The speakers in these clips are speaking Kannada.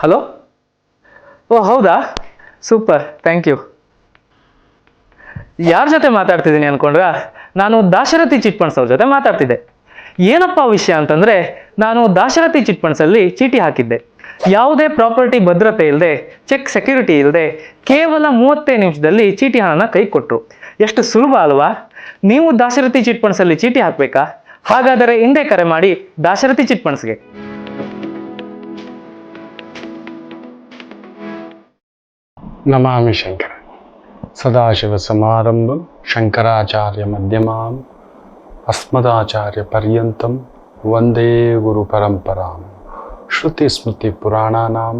ಹಲೋ. ಓ ಹೌದಾ, ಸೂಪರ್, ಥ್ಯಾಂಕ್ ಯು. ಯಾರ ಜೊತೆ ಮಾತಾಡ್ತಿದ್ದೀನಿ ಅನ್ಕೊಂಡ್ರಾ? ನಾನು ದಾಶರಥಿ ಚಿಟ್ ಫಂಡ್ಸ್ ಅವ್ರ ಜೊತೆ ಮಾತಾಡ್ತಿದ್ದೆ. ಏನಪ್ಪ ವಿಷಯ ಅಂತಂದರೆ, ನಾನು ದಾಶರಥಿ ಚಿಟ್ ಫಂಡ್ಸಲ್ಲಿ ಚೀಟಿ ಹಾಕಿದ್ದೆ. ಯಾವುದೇ ಪ್ರಾಪರ್ಟಿ ಭದ್ರತೆ ಇಲ್ಲದೆ, ಚೆಕ್ ಸೆಕ್ಯೂರಿಟಿ ಇಲ್ಲದೆ, ಕೇವಲ 35 ನಿಮಿಷದಲ್ಲಿ ಚೀಟಿ ಹಣನ ಕೈ ಕೊಟ್ಟರು. ಎಷ್ಟು ಸುಲಭ ಅಲ್ವಾ? ನೀವು ದಾಶರಥಿ ಚಿಟ್ ಫಂಡ್ಸಲ್ಲಿ ಚೀಟಿ ಹಾಕಬೇಕಾ? ಹಾಗಾದರೆ ಹಿಂದೆ ಕರೆ ಮಾಡಿ ದಾಶರಥಿ ಚಿಟ್ ಫಂಡ್ಸ್ಗೆ. ನಮಾಮಿ ಶಂಕರ ಸದಾಶಿವ ಸಮಾರಂಭಂ ಶಂಕರಾಚಾರ್ಯ ಮಧ್ಯಮಾಂ ಅಸ್ಮದಾಚಾರ್ಯ ಪರ್ಯಂತಂ ವಂದೇ ಗುರು ಪರಂಪರಾಂ ಶ್ರುತಿ ಸ್ಮೃತಿ ಪುರಾಣಾನಾಂ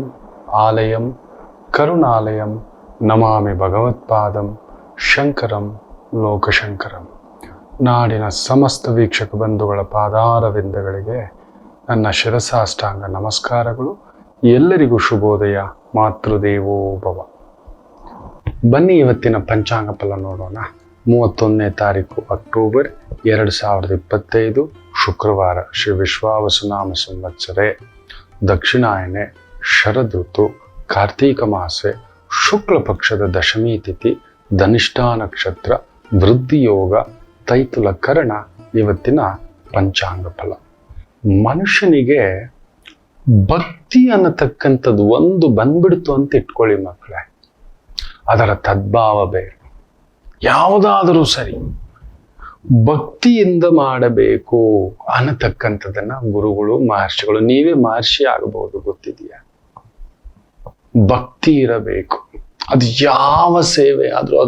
ಆಲಯಂ ಕರುಣಾಲಯಂ ನಮಾಮಿ ಭಗವತ್ಪಾದಂ ಶಂಕರಂ ಲೋಕಶಂಕರಂ. ನಾಡಿನ ಸಮಸ್ತ ವೀಕ್ಷಕ ಬಂಧುಗಳ ಪಾದಾರವಿಂದಗಳಿಗೆ ನನ್ನ ಶಿರಸಾಷ್ಟಾಂಗ ನಮಸ್ಕಾರಗಳು. ಎಲ್ಲರಿಗೂ ಶುಭೋದಯ. ಮಾತೃದೇವೋ ಭವ. ಬನ್ನಿ ಇವತ್ತಿನ ಪಂಚಾಂಗ ಫಲ ನೋಡೋಣ. 31ನೇ ತಾರೀಕು ಅಕ್ಟೋಬರ್ 2025 ಶುಕ್ರವಾರ. ಶ್ರೀ ವಿಶ್ವಾವಸುನಾಮ ಸಂವತ್ಸರೆ, ದಕ್ಷಿಣಾಯನೆ, ಶರದ್ ಋತು, ಕಾರ್ತೀಕ ಮಾಸೆ, ಶುಕ್ಲ ಪಕ್ಷದ ದಶಮಿ ತಿಥಿ, ಧನಿಷ್ಠಾ ನಕ್ಷತ್ರ, ವೃದ್ಧಿಯೋಗ, ತೈತುಲ ಕರಣ. ಇವತ್ತಿನ ಪಂಚಾಂಗ ಫಲ. ಮನುಷ್ಯನಿಗೆ ಭಕ್ತಿ ಅನ್ನತಕ್ಕಂಥದ್ದು ಒಂದು ಬಂದ್ಬಿಡ್ತು ಅಂತ ಇಟ್ಕೊಳ್ಳಿ ಮಕ್ಕಳೇ. ಅದರ ತದ್ಭಾವ ಬೇರೆ. ಯಾವುದಾದರೂ ಸರಿ ಭಕ್ತಿಯಿಂದ ಮಾಡಬೇಕು ಅನ್ನತಕ್ಕಂಥದ್ದನ್ನ ಗುರುಗಳು, ಮಹರ್ಷಿಗಳು, ನೀವೇ ಮಹರ್ಷಿ ಆಗಬಹುದು, ಗೊತ್ತಿದೆಯಾ? ಭಕ್ತಿ ಇರಬೇಕು. ಅದು ಯಾವ ಸೇವೆ ಆದ್ರೂ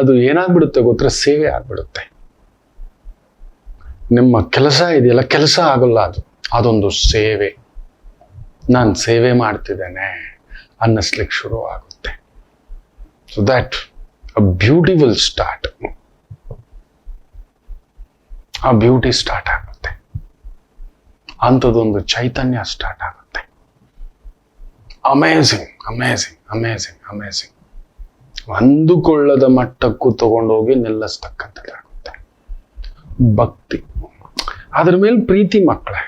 ಅದು ಏನಾಗ್ಬಿಡುತ್ತೆ ಗೊತ್ತರ? ಸೇವೆ ಆಗ್ಬಿಡುತ್ತೆ. ನಿಮ್ಮ ಕೆಲಸ ಇದೆಯಲ್ಲ, ಕೆಲಸ ಆಗಲ್ಲ, ಅದೊಂದು ಸೇವೆ. ನಾನು ಸೇವೆ ಮಾಡ್ತಿದ್ದೇನೆ ಅನ್ನಿಸ್ಲಿಕ್ಕೆ ಶುರು ಆಗುತ್ತೆ. So that a beautiful start. ಆ ಬ್ಯೂಟಿ ಸ್ಟಾರ್ಟ್ ಆಗುತ್ತೆ. ಅಂಥದ್ದೊಂದು ಚೈತನ್ಯ ಸ್ಟಾರ್ಟ್ ಆಗುತ್ತೆ. Amazing amazing amazing amazing. ಅಂದುಕೊಳ್ಳದ ಮಟ್ಟಕ್ಕೂ ತಗೊಂಡೋಗಿ ನಿಲ್ಲಿಸ್ತಕ್ಕಂಥದ್ದಾಗುತ್ತೆ ಭಕ್ತಿ. ಅದ್ರ ಮೇಲೆ ಪ್ರೀತಿ ಮಕ್ಕಳೇ,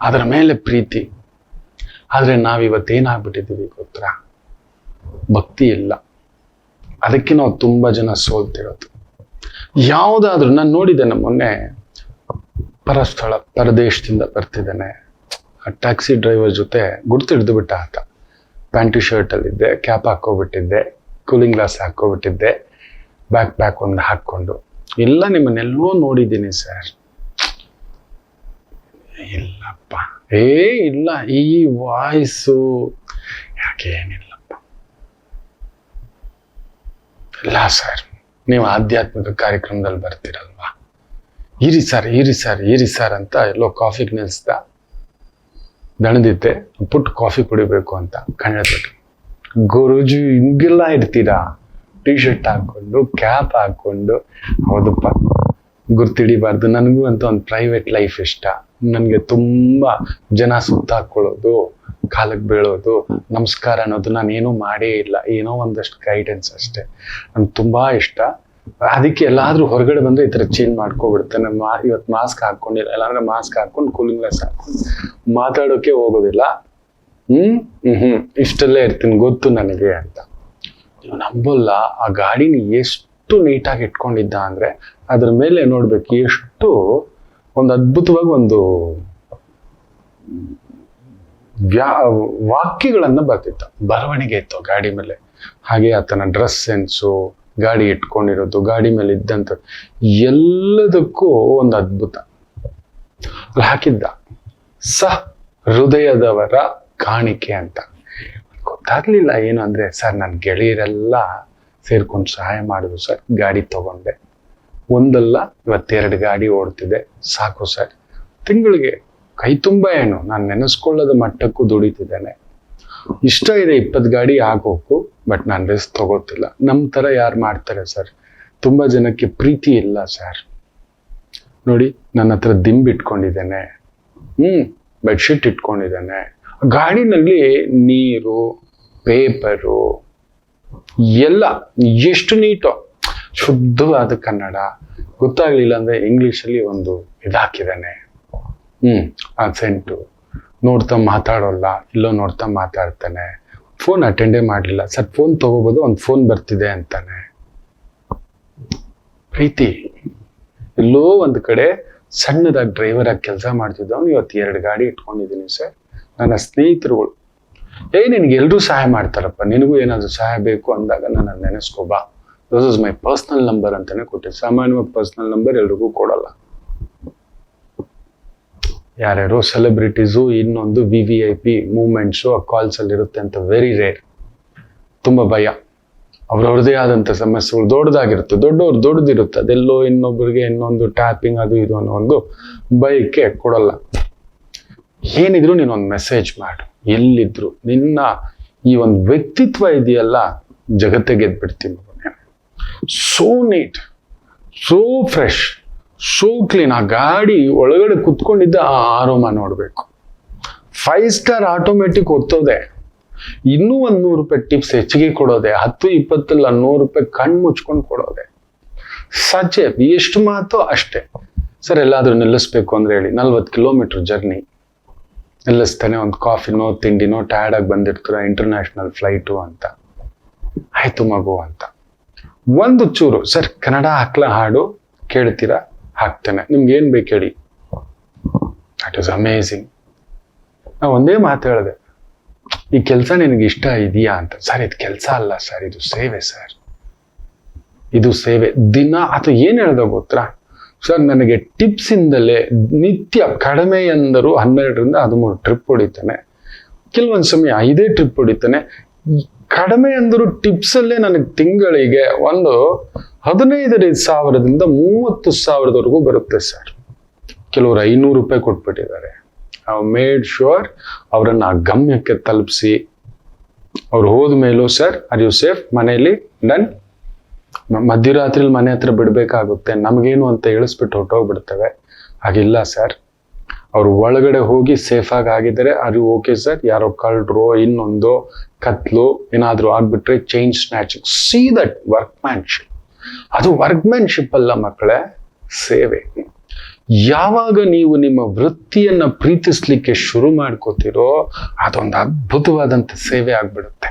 ಅದರ ಮೇಲೆ ಪ್ರೀತಿ. ಆದ್ರೆ ನಾವಿವತ್ತೇನಾಗ್ಬಿಟ್ಟಿದ್ದೀವಿ ಗೊತ್ತಾ? ಭಕ್ತಿ ಇಲ್ಲ. ಅದಕ್ಕೆ ನಾವು ತುಂಬಾ ಜನ ಸೋಲ್ತಿರೋದು. ಯಾವುದಾದ್ರೂ ನಾನು ನೋಡಿದ್ದೇನೆ, ಮೊನ್ನೆ ಪರದೇಶದಿಂದ ಬರ್ತಿದ್ದೇನೆ. ಆ ಟ್ಯಾಕ್ಸಿ ಡ್ರೈವರ್ ಜೊತೆ ಗುರ್ತಿಡ್ದು ಬಿಟ್ಟ ಆತ. ಪ್ಯಾಂಟಿ ಶರ್ಟ್ ಅಲ್ಲಿದ್ದೆ, ಕ್ಯಾಪ್ ಹಾಕೋಬಿಟ್ಟಿದ್ದೆ, ಕೂಲಿಂಗ್ ಗ್ಲಾಸ್ ಹಾಕೋಬಿಟ್ಟಿದ್ದೆ, ಬ್ಯಾಕ್ ಪ್ಯಾಕ್ ಒಂದು ಹಾಕೊಂಡು. ಇಲ್ಲ, ನಿಮ್ಮನ್ನೆಲ್ಲೋ ನೋಡಿದ್ದೀನಿ ಸರ್. ಇಲ್ಲಪ್ಪ, ಇಲ್ಲ, ಈ ವಾಯ್ಸು ಯಾಕೇನಿಲ್ಲಪ್ಪ. ಇಲ್ಲ ಸರ್, ನೀವು ಆಧ್ಯಾತ್ಮಿಕ ಕಾರ್ಯಕ್ರಮದಲ್ಲಿ ಬರ್ತೀರಲ್ವಾ, ಇರಿ ಸರ್ ಅಂತ ಎಲ್ಲೋ ಕಾಫಿಗೆ ನಿಲ್ಸ್ದ. ದಣದಿದ್ದೆ, ಪುಟ್ಟ ಕಾಫಿ ಕುಡಿಬೇಕು ಅಂತ ಕಣ್ಣೆತ್ಬಿಟ್ಟು, ಗುರುಜಿ ಹಿಂಗೆಲ್ಲ ಇರ್ತೀರಾ? ಟಿ ಶರ್ಟ್ ಹಾಕೊಂಡು, ಕ್ಯಾಪ್ ಹಾಕೊಂಡು. ಹೌದಪ್ಪ, ಗುರ್ತಿಡಿಬಾರ್ದು. ನನಗೂ ಅಂತ ಒಂದು ಪ್ರೈವೇಟ್ ಲೈಫ್ ಇಷ್ಟ. ನನಗೆ ತುಂಬಾ ಜನ ಸುತ್ತ ಹಾಕೊಳ್ಳೋದು, ಕಾಲಕ್ಕೆ ಬೀಳೋದು, ನಮಸ್ಕಾರ ಅನ್ನೋದು ನಾನೇನೂ ಮಾಡೇ ಇಲ್ಲ. ಏನೋ ಒಂದಷ್ಟು ಗೈಡೆನ್ಸ್ ಅಷ್ಟೇ. ನನ್ಗೆ ತುಂಬಾ ಇಷ್ಟ. ಅದಕ್ಕೆ ಎಲ್ಲಾದ್ರೂ ಹೊರಗಡೆ ಬಂದ್ರೆ ಈ ಥರ ಚೇಂಜ್ ಮಾಡ್ಕೊಬಿಡುತ್ತೆ. ಇವತ್ತು ಮಾಸ್ಕ್ ಹಾಕೊಂಡಿಲ್ಲ, ಇಲ್ಲಾಂದ್ರೆ ಮಾಸ್ಕ್ ಹಾಕೊಂಡು ಕೂಲಿಂಗ್ ಗ್ಲಾಸ್ ಹಾಕೊಂಡು ಮಾತಾಡೋಕೆ ಹೋಗೋದಿಲ್ಲ. ಇಷ್ಟಲ್ಲೇ ಇರ್ತೀನಿ, ಗೊತ್ತು ನನಗೆ ಅಂತ. ನೀವು ನಂಬಲ್ಲ, ಆ ಗಾಡಿನ ಎಷ್ಟು ನೀಟಾಗಿ ಇಟ್ಕೊಂಡಿದ್ದ ಅಂದ್ರೆ ಅದ್ರ ಮೇಲೆ ನೋಡ್ಬೇಕು, ಎಷ್ಟು ಒಂದು ಅದ್ಭುತವಾಗಿ ಒಂದು ವಾಕ್ಯಗಳನ್ನ ಬರ್ತಿತ್ತು, ಬರವಣಿಗೆ ಇತ್ತು ಗಾಡಿ ಮೇಲೆ. ಹಾಗೆ ಆತನ ಡ್ರೆಸ್ ಸೆನ್ಸು, ಗಾಡಿ ಇಟ್ಕೊಂಡಿರೋದು, ಗಾಡಿ ಮೇಲೆ ಇದ್ದಂತ ಎಲ್ಲದಕ್ಕೂ ಒಂದು ಅದ್ಭುತ. ಅಲ್ಲಿ ಹಾಕಿದ್ದ ಹೃದಯದವರ ಕಾಣಿಕೆ ಅಂತ. ಗೊತ್ತಾಗ್ಲಿಲ್ಲ ಏನು ಅಂದ್ರೆ, ಸರ್ ನನ್ನ ಗೆಳೆಯರೆಲ್ಲ ಸೇರ್ಕೊಂಡು ಸಹಾಯ ಮಾಡಿದ್ರು ಸರ್, ಗಾಡಿ ತಗೊಂಡೆ. ಒಂದಲ್ಲ, ಇವತ್ತೆರಡು ಗಾಡಿ ಓಡ್ತಿದೆ, ಸಾಕು ಸರ್. ತಿಂಗಳಿಗೆ ಕೈ ತುಂಬ ಏನು, ನಾನು ನೆನೆಸ್ಕೊಳ್ಳೋದ ಮಟ್ಟಕ್ಕೂ ದುಡಿತಿದ್ದೇನೆ. ಇಷ್ಟ ಇದೆ 20 ಗಾಡಿ ಆಗೋಕು, ಬಟ್ ನಾನು ರಿಸ್ಕ್ ತಗೋತಿಲ್ಲ. ನಮ್ಮ ತರ ಯಾರು ಮಾಡ್ತಾರೆ ಸರ್? ತುಂಬಾ ಜನಕ್ಕೆ ಪ್ರೀತಿ ಇಲ್ಲ ಸರ್. ನೋಡಿ, ನನ್ನ ಹತ್ರ ದಿಂಬು ಇಟ್ಕೊಂಡಿದ್ದೇನೆ, ಬೆಡ್ಶೀಟ್ ಇಟ್ಕೊಂಡಿದ್ದೇನೆ. ಗಾಡಿನಲ್ಲಿ ನೀರು, ಪೇಪರು ಎಲ್ಲ ಎಷ್ಟು ನೀಟು, ಶುದ್ಧವಾದ ಕನ್ನಡ. ಗೊತ್ತಾಗ್ಲಿಲ್ಲ ಅಂದ್ರೆ ಇಂಗ್ಲಿಷಲ್ಲಿ ಒಂದು ಇದಾಕಿದ್ದಾನೆ, ಆ ಸೆಂಟು, ನೋಡ್ತಾ ಮಾತಾಡೋಲ್ಲ, ಇಲ್ಲೋ ನೋಡ್ತಾ ಮಾತಾಡ್ತಾನೆ, ಫೋನ್ ಅಟೆಂಡೇ ಮಾಡಲಿಲ್ಲ, ಸರ್ ಫೋನ್ ತಗೋಬೋದು, ಒಂದು ಫೋನ್ ಬರ್ತಿದೆ ಅಂತಾನೆ. ಪ್ರೀತಿ. ಎಲ್ಲೋ ಒಂದು ಕಡೆ ಸಣ್ಣದಾಗಿ ಡ್ರೈವರ್ ಆಗಿ ಕೆಲಸ ಮಾಡ್ತಿದ್ದವನು ಇವತ್ತು 2 ಗಾಡಿ ಇಟ್ಕೊಂಡಿದ್ದೀನಿ ಸರ್. ನನ್ನ ಸ್ನೇಹಿತರುಗಳು, ನಿನಗೆ ಎಲ್ಲರೂ ಸಹಾಯ ಮಾಡ್ತಾರಪ್ಪ, ನಿನಗೂ ಏನಾದರೂ ಸಹಾಯ ಬೇಕು ಅಂದಾಗ ನನ್ನ ನೆನೆಸ್ಕೋಬಾ, this is my personal number ಅಂತಾನೆ ಕೊಟ್ಟಿದ್ದೆ. ಸಾಮಾನ್ಯವಾಗಿ ಪರ್ಸ್ನಲ್ ನಂಬರ್ ಎಲ್ರಿಗೂ ಕೊಡಲ್ಲ. ಯಾರ್ಯಾರೋ ಸೆಲೆಬ್ರಿಟೀಸು ಇನ್ನೊಂದು VIP ಮೂವ್ಮೆಂಟ್ಸು ಆ ಕಾಲ್ಸಲ್ಲಿ ಇರುತ್ತೆ ಅಂತ ವೆರಿ ರೇರ್. ತುಂಬ ಭಯ. ಅವ್ರವ್ರದೇ ಆದಂಥ ಸಮಸ್ಯೆಗಳು ದೊಡ್ಡದಾಗಿರುತ್ತೆ, ದೊಡ್ಡವ್ರು ದೊಡ್ಡದಿರುತ್ತೆ, ಅದೆಲ್ಲೋ ಇನ್ನೊಬ್ಬರಿಗೆ ಇನ್ನೊಂದು ಟ್ಯಾಪಿಂಗ್ ಅದು ಇದು ಅನ್ನೋ ಒಂದು ಭಯಕ್ಕೆ ಕೊಡಲ್ಲ. ಏನಿದ್ರು ನೀನೊಂದು ಮೆಸೇಜ್ ಮಾಡು, ಎಲ್ಲಿದ್ರು ನಿನ್ನ ಈ ಒಂದು ವ್ಯಕ್ತಿತ್ವ ಇದೆಯಲ್ಲ, ಜಗತ್ತೇ ಗೆದ್ಬಿಡ್ತೀನಿ. So neat, so fresh, so clean. ಆ ಗಾಡಿ ಒಳಗಡೆ ಕುತ್ಕೊಂಡಿದ್ದ ಆ ಆರೋಮ ನೋಡ್ಬೇಕು. 5 ಸ್ಟಾರ್ ಆಟೋಮೆಟಿಕ್ ಒತ್ತೋದೆ, ಇನ್ನೂ 100 ರೂಪಾಯಿ ಟಿಪ್ಸ್ ಹೆಚ್ಚಿಗೆ ಕೊಡೋದೆ, 10-20 ಅಲ್ಲ 100 ರೂಪಾಯಿ ಕಣ್ಣು ಮುಚ್ಕೊಂಡು ಕೊಡೋದೆ. ಸಜ್ಜೆ ಎಷ್ಟು ಮಾತೋ ಅಷ್ಟೇ. ಸರ್ ಎಲ್ಲಾದ್ರೂ ನಿಲ್ಲಿಸ್ಬೇಕು ಅಂದ್ರೆ ಹೇಳಿ, 40 ಕಿಲೋಮೀಟರ್ ಜರ್ನಿ, ನಿಲ್ಲಿಸ್ತಾನೆ. ಒಂದು ಕಾಫಿನೋ ತಿಂಡಿನೋ, ಟಯರ್ಡ್ ಆಗಿ ಬಂದಿರ್ತೀರ, ಇಂಟರ್ನ್ಯಾಷನಲ್ ಫ್ಲೈಟು ಅಂತ. ಆಯ್ತು ಮಗು ಅಂತ ಒಂದು ಚೂರು, ಸರ್ ಕನ್ನಡ ಹಾಕ್ಲಾ ಹಾಡು ಕೇಳ್ತೀರಾ, ಹಾಕ್ತೇನೆ, ನಿಮ್ಗೆ ಏನ್ ಬೇಕು ಹೇಳಿ. That is amazing. ನಾ ಒಂದೇ ಮಾತು ಹೇಳಿದೆ, ಈ ಕೆಲಸ ನಿನಗೆ ಇಷ್ಟ ಇದೆಯಾ ಅಂತ. ಸರ್ ಇದು ಕೆಲಸ ಅಲ್ಲ ಸರ್, ಇದು ಸೇವೆ ಸರ್, ಇದು ಸೇವೆ. ದಿನ ಅಥವಾ ಏನ್ ಹೇಳ್ದ ಗೊತ್ತಾ ಸರ್, ನನಗೆ ಟಿಪ್ಸ್ ಇಂದಲೇ ನಿತ್ಯ ಕಡಿಮೆ ಎಂದರು 12ರಿಂದ 13 ಟ್ರಿಪ್ ಹೊಡಿತಾನೆ, ಕೆಲವೊಂದು ಸಮಯ 5 ಟ್ರಿಪ್ ಹೊಡಿತಾನೆ. ಕಡಿಮೆ ಅಂದರು ಟಿಪ್ಸ್ ಅಲ್ಲೇ ನನಗೆ ತಿಂಗಳಿಗೆ ಒಂದು 15,000ದಿಂದ 30,000ವರೆಗೂ ಬರುತ್ತೆ ಸರ್. ಕೆಲವರು 500 ರೂಪಾಯಿ ಕೊಟ್ಬಿಟ್ಟಿದ್ದಾರೆ. ನಾವು ಮೇಡ್ ಶೋರ್ ಅವರನ್ನು ಆ ಗಮ್ಯಕ್ಕೆ ತಲುಪಿಸಿ, ಅವ್ರು ಹೋದ ಮೇಲೂ ಸರ್ ಆರ್ ಯು ಸೇಫ್, ಮನೆಯಲ್ಲಿ ಡನ್. ಮಧ್ಯರಾತ್ರಿಲಿ ಮನೆ ಹತ್ರ ಬಿಡಬೇಕಾಗುತ್ತೆ, ನಮಗೇನು ಅಂತ ಹೇಳಿಸ್ಬಿಟ್ಟು ಹೊಟ್ಟೋಗ್ಬಿಡ್ತೇವೆ. ಹಾಗಿಲ್ಲ ಸರ್, ಅವ್ರು ಒಳಗಡೆ ಹೋಗಿ ಸೇಫಾಗಿ ಆಗಿದ್ದಾರೆ, ಅದು ಓಕೆ ಸರ್. ಯಾರೋ ಕಳ್ಳರು ಇನ್ನೊಂದು ಕತ್ಲು ಏನಾದರೂ ಆಗ್ಬಿಟ್ರೆ chain snatching, see that workmanship. ಅದು ವರ್ಕ್ಮ್ಯಾನ್ಶಿಪ್ ಅಲ್ಲ ಮಕ್ಕಳೇ, ಸೇವೆ. ಯಾವಾಗ ನೀವು ನಿಮ್ಮ ವೃತ್ತಿಯನ್ನ ಪ್ರೀತಿಸ್ಲಿಕ್ಕೆ ಶುರು ಮಾಡ್ಕೋತೀರೋ, ಅದೊಂದು ಅದ್ಭುತವಾದಂಥ ಸೇವೆ ಆಗ್ಬಿಡುತ್ತೆ.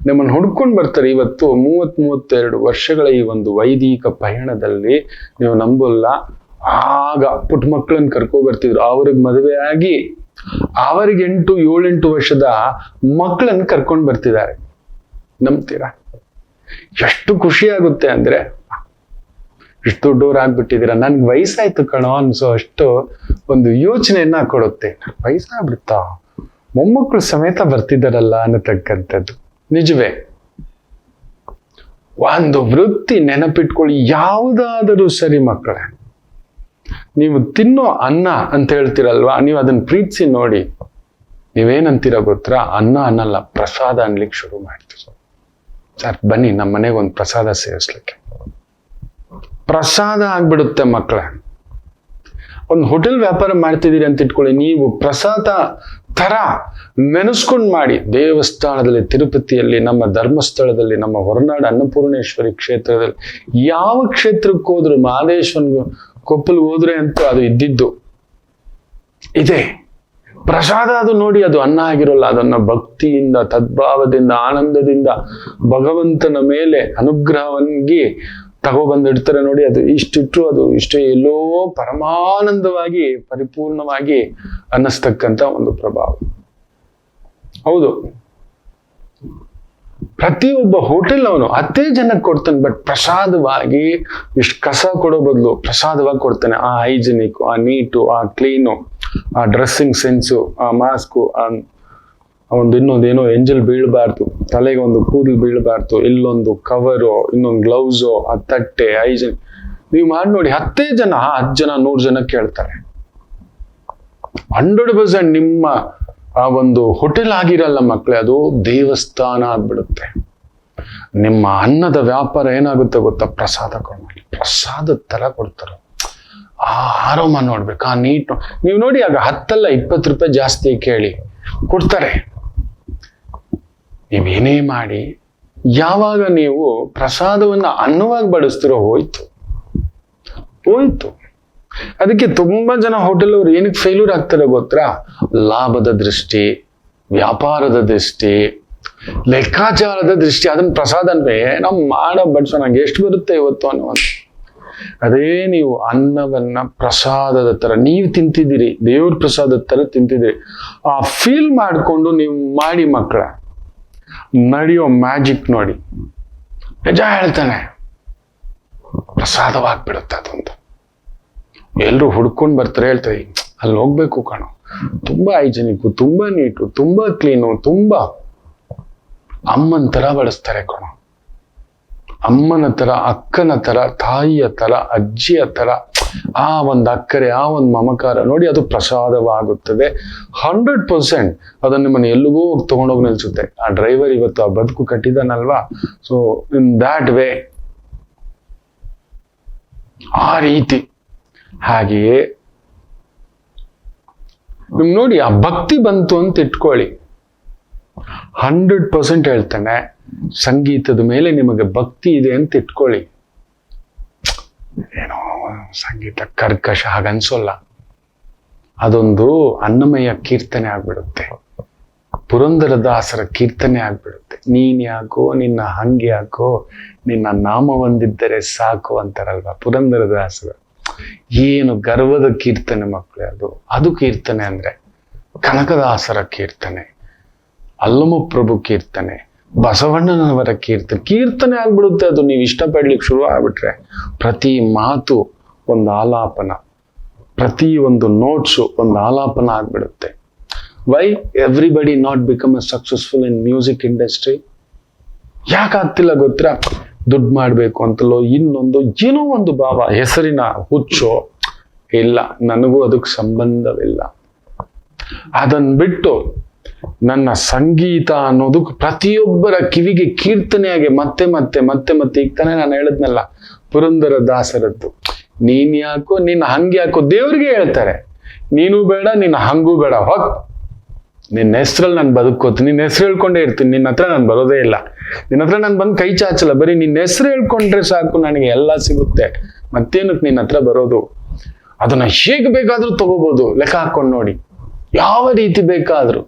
ನಿಮ್ಮನ್ನು ಹುಡ್ಕೊಂಡು ಬರ್ತಾರೆ. ಇವತ್ತು 30-32 ವರ್ಷಗಳ ಈ ಒಂದು ವೈದಿಕ ಪಯಣದಲ್ಲಿ ನೀವು ನಂಬಲ್ಲ, ಆಗ ಪುಟ್ಟ ಮಕ್ಕಳನ್ನ ಕರ್ಕೊ ಬರ್ತಿದ್ರು. ಅವ್ರಿಗೆ ಮದುವೆ ಆಗಿ ಅವರಿಗೆ 8-7 ವರ್ಷದ ಮಕ್ಕಳನ್ನ ಕರ್ಕೊಂಡು ಬರ್ತಿದ್ದಾರೆ. ನಂಬ್ತೀರಾ? ಎಷ್ಟು ಖುಷಿ ಆಗುತ್ತೆ ಅಂದ್ರೆ, ಇಷ್ಟು ದೊಡ್ಡವ್ರು ಆಗ್ಬಿಟ್ಟಿದ್ದೀರಾ, ನನ್ಗೆ ವಯಸ್ಸಾಯ್ತು ಕಣೋ ಅನ್ಸೋ ಅಷ್ಟು ಒಂದು ಯೋಚನೆಯನ್ನ ಕೊಡುತ್ತೆ. ವಯಸ್ಸಾಗ್ಬಿಡ್ತಾ, ಮೊಮ್ಮಕ್ಕಳು ಸಮೇತ ಬರ್ತಿದ್ದಾರಲ್ಲ ಅನ್ನತಕ್ಕಂಥದ್ದು ನಿಜವೇ. ಒಂದು ವೃತ್ತಿ ನೆನಪಿಟ್ಕೊಳ್ಳಿ, ಯಾವುದಾದರೂ ಸರಿ ಮಕ್ಕಳೇ, ನೀವು ತಿನ್ನೋ ಅನ್ನ ಅಂತ ಹೇಳ್ತೀರಲ್ವಾ, ನೀವು ಅದನ್ನ ಪ್ರೀತಿಸಿ ನೋಡಿ. ನೀವೇನಂತೀರ ಗೊತ್ತಾ, ಅನ್ನ ಅನ್ನಲ್ಲ, ಪ್ರಸಾದ ಅನ್ಲಿಕ್ಕೆ ಶುರು ಮಾಡ್ತೀವಿ. ಸರ್ ಬನ್ನಿ ನಮ್ಮ ಮನೆಗೆ ಒಂದು ಪ್ರಸಾದ ಸೇರಿಸ್ಲಿಕ್ಕೆ. ಪ್ರಸಾದ ಆಗ್ಬಿಡುತ್ತೆ ಮಕ್ಕಳೇ. ಒಂದು ಹೋಟೆಲ್ ವ್ಯಾಪಾರ ಮಾಡ್ತಿದ್ದೀರಿ ಅಂತ ಇಟ್ಕೊಳ್ಳಿ, ನೀವು ಪ್ರಸಾದ ತರ ನೆನೆಸ್ಕೊಂಡು ಮಾಡಿ. ದೇವಸ್ಥಾನದಲ್ಲಿ, ತಿರುಪತಿಯಲ್ಲಿ, ನಮ್ಮ ಧರ್ಮಸ್ಥಳದಲ್ಲಿ, ನಮ್ಮ ಹೊರನಾಡು ಅನ್ನಪೂರ್ಣೇಶ್ವರಿ ಕ್ಷೇತ್ರದಲ್ಲಿ, ಯಾವ ಕ್ಷೇತ್ರಕ್ಕೆ ಹೋದ್ರು, ಮಹದೇಶ್ವರನ್ ಕೊಪ್ಪಲ್ ಹೋದ್ರೆ ಅಂತೂ ಅದು ಇದ್ದಿದ್ದು ಇದೆ. ಪ್ರಸಾದ ಅದು ನೋಡಿ, ಅದು ಅನ್ನ ಆಗಿರೋಲ್ಲ, ಅದನ್ನ ಭಕ್ತಿಯಿಂದ, ತದ್ಭಾವದಿಂದ, ಆನಂದದಿಂದ ಭಗವಂತನ ಮೇಲೆ ಅನುಗ್ರಹವಾಗಿ ತಗೊಬಂದಿಡ್ತಾರೆ ನೋಡಿ. ಅದು ಇಷ್ಟಿಟ್ಟು ಅದು ಇಷ್ಟೇ ಎಲ್ಲೋ ಪರಮಾನಂದವಾಗಿ ಪರಿಪೂರ್ಣವಾಗಿ ಅನ್ನಿಸ್ತಕ್ಕಂಥ ಒಂದು ಪ್ರಭಾವ. ಹೌದು, ಪ್ರತಿಯೊಬ್ಬ ಹೋಟೆಲ್ ಅವನು 10 ಜನಕ್ಕೆ ಕೊಡ್ತಾನೆ, ಬಟ್ ಪ್ರಸಾದವಾಗಿ ಇಷ್ಟು ಕಸ ಕೊಡೋ ಬದಲು ಪ್ರಸಾದವಾಗಿ ಕೊಡ್ತಾನೆ. ಆ ಹೈಜಿನಿಕ್, ಆ ನೀಟು, ಆ ಕ್ಲೀನು, ಆ ಡ್ರೆಸ್ಸಿಂಗ್ ಸೆನ್ಸು, ಆ ಮಾಸ್ಕು, ಒಂದು ಇನ್ನೊಂದೇನೋ ಎಂಜಲ್ ಬೀಳಬಾರ್ದು, ತಲೆಗೆ ಒಂದು ಕೂದಲು ಬೀಳಬಾರ್ದು, ಇಲ್ಲೊಂದು ಕವರು, ಇನ್ನೊಂದು ಗ್ಲೌಸು, ಆ ತಟ್ಟೆ, ಹೈಜಿನಿಕ್. ನೀವು ಮಾಡಿ ನೋಡಿ, 10 ಜನ 10 ಜನ 100 ಜನ ಕೇಳ್ತಾರೆ. 100% ನಿಮ್ಮ ಆ ಒಂದು ಹೋಟೆಲ್ ಆಗಿರಲ್ಲ ಮಕ್ಕಳೇ, ಅದು ದೇವಸ್ಥಾನ ಆಗ್ಬಿಡುತ್ತೆ. ನಿಮ್ಮ ಅನ್ನದ ವ್ಯಾಪಾರ ಏನಾಗುತ್ತೆ ಗೊತ್ತಾ, ಪ್ರಸಾದ ಕೊಡಿ, ಪ್ರಸಾದದ ತರ ಕೊಡ್ತಾರೆ. ಆ ಆರೋಮ ನೋಡ್ಬೇಕು, ಆ ನೀಟ್ ನೀವು ನೋಡಿ. ಆಗ 10 ಅಲ್ಲ 20 ರೂಪಾಯಿ ಜಾಸ್ತಿ ಕೇಳಿ ಕೊಡ್ತಾರೆ. ನೀವೇನೇ ಮಾಡಿ, ಯಾವಾಗ ನೀವು ಪ್ರಸಾದವನ್ನ ಅನ್ನವಾಗಿ ಬಡಿಸ್ತಿರೋ ಹೋಯ್ತು. ಅದಕ್ಕೆ ತುಂಬಾ ಜನ ಹೋಟೆಲ್ ಅವ್ರು ಏನಕ್ಕೆ ಫೇಲ್ಯೂರ್ ಆಗ್ತಾರೆ ಗೊತ್ತಾ? ಲಾಭದ ದೃಷ್ಟಿ, ವ್ಯಾಪಾರದ ದೃಷ್ಟಿ, ಲೆಕ್ಕಾಚಾರದ ದೃಷ್ಟಿ. ಅದನ್ನ ಪ್ರಸಾದನ್ವೇ ನಾವು ಮಾಡೋ ಬಡ್ಸೋ ನಂಗೆ ಎಷ್ಟು ಬರುತ್ತೆ ಇವತ್ತು ಅನ್ನುವಂಥ. ಅದೇ ನೀವು ಅನ್ನವನ್ನ ಪ್ರಸಾದದ ತರ ನೀವು ತಿಂತಿದ್ದೀರಿ, ದೇವ್ರ ಪ್ರಸಾದದ ತರ ತಿಂತಿದ್ದೀರಿ, ಆ ಫೀಲ್ ಮಾಡಿಕೊಂಡು ನೀವು ಮಾಡಿ ಮಕ್ಕಳ ನಡೆಯೋ ಮ್ಯಾಜಿಕ್ ನೋಡಿ. ನಿಜ ಹೇಳ್ತಾನೆ, ಪ್ರಸಾದವಾಗ್ಬಿಡುತ್ತೆ ಅದಂತ. ಎಲ್ರು ಹುಡ್ಕೊಂಡು ಬರ್ತಾರೆ, ಹೇಳ್ತಾರೆ ಅಲ್ಲಿ ಹೋಗ್ಬೇಕು ಕಣೋ, ತುಂಬಾ ಹೈಜಿನಿಕ್, ತುಂಬಾ ನೀಟು, ತುಂಬಾ ಕ್ಲೀನು, ತುಂಬಾ ಅಮ್ಮನ ತರ ಬಳಸ್ತಾರೆ ಕಣೋ. ಅಮ್ಮನ ತರ, ಅಕ್ಕನ ತರ, ತಾಯಿಯ ತರ, ಅಜ್ಜಿಯ ತರ, ಆ ಒಂದು ಅಕ್ಕರೆ, ಆ ಒಂದು ಮಮಕಾರ ನೋಡಿ, ಅದು ಪ್ರಸಾದವಾಗುತ್ತದೆ. 100% ಅದನ್ನ ನಿಮ್ಮನ್ನು ಎಲ್ಲಿಗೂ ತಗೊಂಡೋಗಿ ನಿಲ್ಸುತ್ತೆ. ಆ ಡ್ರೈವರ್ ಇವತ್ತು ಆ ಬದುಕು ಕಟ್ಟಿದಾನಲ್ವಾ, ಸೊ ಇನ್ ದ್ಯಾಟ್ ವೇ, ಆ ರೀತಿ. ಹಾಗೆಯೇ ನಿಮ್ ನೋಡಿ ಆ ಭಕ್ತಿ ಬಂತು ಅಂತ ಇಟ್ಕೊಳ್ಳಿ, 100% ಹೇಳ್ತಾನೆ, ಸಂಗೀತದ ಮೇಲೆ ನಿಮಗೆ ಭಕ್ತಿ ಇದೆ ಅಂತ ಇಟ್ಕೊಳ್ಳಿ. ಏನೋ ಸಂಗೀತ ಕರ್ಕಶ ಹಾಗನ್ಸೋಲ್ಲ, ಅದೊಂದು ಅನ್ನಮಯ ಕೀರ್ತನೆ ಆಗ್ಬಿಡುತ್ತೆ, ಪುರಂದರದಾಸರ ಕೀರ್ತನೆ ಆಗ್ಬಿಡುತ್ತೆ. ನೀನ್ ಯಾಕೋ, ನಿನ್ನ ಹಂಗೆ ಯಾಕೋ, ನಿನ್ನ ನಾಮ ಒಂದಿದ್ದರೆ ಸಾಕು ಅಂತಾರಲ್ವಾ ಪುರಂದರದಾಸರು. ಏನು ಗರ್ವದ ಕೀರ್ತನೆ ಮಕ್ಕಳೇ ಅದು. ಅದು ಕೀರ್ತನೆ ಅಂದ್ರೆ ಕನಕದಾಸರ ಕೀರ್ತನೆ, ಅಲ್ಲಮಪ್ರಭು ಕೀರ್ತನೆ, ಬಸವಣ್ಣನವರ ಕೀರ್ತನೆ. ಕೀರ್ತನೆ ಆಗ್ಬಿಡುತ್ತೆ ಅದು. ನೀವು ಇಷ್ಟಪಡ್ಲಿಕ್ಕೆ ಶುರು ಆಗ್ಬಿಟ್ರೆ ಪ್ರತಿ ಮಾತು ಒಂದು ಆಲಾಪನ, ಪ್ರತಿ ಒಂದು ನೋಟ್ಸು ಒಂದು ಆಲಾಪನ ಆಗ್ಬಿಡುತ್ತೆ. Why everybody not become a successful in music industry? ಯಾಕಾಗ್ತಿಲ್ಲ ಗೊತ್ತಾ? ದುಡ್ಡು ಮಾಡ್ಬೇಕು ಅಂತಲೋ, ಇನ್ನೊಂದು ಏನೋ ಒಂದು ಭಾವ, ಹೆಸರಿನ ಹುಚ್ಚೋ. ಇಲ್ಲ, ನನಗೂ ಅದಕ್ಕೆ ಸಂಬಂಧವಿಲ್ಲ. ಅದನ್ನ ಬಿಟ್ಟು ನನ್ನ ಸಂಗೀತ ಅನ್ನೋದು ಪ್ರತಿಯೊಬ್ಬರ ಕಿವಿಗೆ ಕೀರ್ತನೆಯಾಗಿ ಮತ್ತೆ ಮತ್ತೆ ಮತ್ತೆ ಮತ್ತೆ, ಈಗ ತಾನೇ ನಾನು ಹೇಳಿದ್ನಲ್ಲ ಪುರಂದರ ದಾಸರದ್ದು, ನೀನ್ ಯಾಕೋ, ನಿನ್ನ ಹಂಗೆ ಯಾಕೋ, ದೇವ್ರಿಗೆ ಹೇಳ್ತಾರೆ ನೀನು ಬೇಡ, ನಿನ್ನ ಹಂಗೂ ಬೇಡ, ಹೊಕ್ ನಿನ್ನ ಹೆಸ್ರಲ್ಲಿ ನಾನು ಬದುಕೋತೀನಿ, ನಿನ್ನ ಹೆಸರು ಹೇಳ್ಕೊಂಡೇ ಇರ್ತೀನಿ, ನಿನ್ನ ಹತ್ರ ನಾನು ಬರೋದೇ ಇಲ್ಲ, ನಿನ್ನ ಹತ್ರ ನಾನು ಬಂದು ಕೈ ಚಾಚಲ್ಲ, ಬರೀ ನಿನ್ನ ಹೆಸರು ಹೇಳ್ಕೊಂಡ್ರೆ ಸಾಕು, ನನಗೆ ಎಲ್ಲ ಸಿಗುತ್ತೆ, ಮತ್ತೇನಕ್ಕೆ ನಿನ್ನ ಹತ್ರ ಬರೋದು? ಅದನ್ನ ಹೇಗೆ ಬೇಕಾದ್ರೂ ತಗೋಬಹುದು, ಲೆಕ್ಕ ಹಾಕೊಂಡು ನೋಡಿ, ಯಾವ ರೀತಿ ಬೇಕಾದ್ರೂ.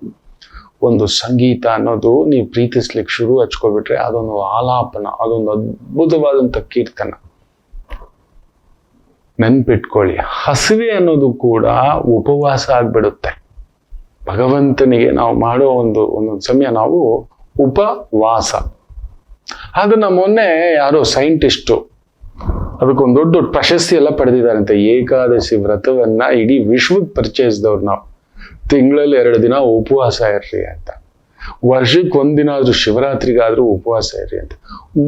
ಒಂದು ಸಂಗೀತ ಅನ್ನೋದು ನೀವು ಪ್ರೀತಿಸ್ಲಿಕ್ಕೆ ಶುರು ಹಚ್ಕೊಬಿಟ್ರೆ ಅದೊಂದು ಆಲಾಪನ, ಅದೊಂದು ಅದ್ಭುತವಾದಂಥ ಕೀರ್ತನ. ನೆನ್ಪಿಟ್ಕೊಳ್ಳಿ, ಹಸಿವೆ ಅನ್ನೋದು ಕೂಡ ಉಪವಾಸ ಆಗ್ಬಿಡುತ್ತೆ. ಭಗವಂತನಿಗೆ ನಾವು ಮಾಡೋ ಒಂದೊಂದು ಸಮಯ ನಾವು ಉಪವಾಸ. ಅದನ್ನ ಮೊನ್ನೆ ಯಾರೋ ಸೈಂಟಿಸ್ಟು ಅದಕ್ಕೊಂದು ದೊಡ್ಡ ದೊಡ್ಡ ಪ್ರಶಸ್ತಿ ಎಲ್ಲ ಪಡೆದಿದ್ದಾರಂತೆ. ಏಕಾದಶಿ ವ್ರತವನ್ನ ಇಡೀ ವಿಶ್ವಕ್ಕೆ ಪರಿಚಯಿಸಿದವ್ರು ನಾವು. ತಿಂಗಳಲ್ಲಿ 2 ದಿನ ಉಪವಾಸ ಇರ್ರಿ ಅಂತ, ವರ್ಷಕ್ಕೆ 1 ದಿನ ಆದ್ರೂ ಶಿವರಾತ್ರಿಗಾದ್ರೂ ಉಪವಾಸ ಇರ್ರಿ ಅಂತ.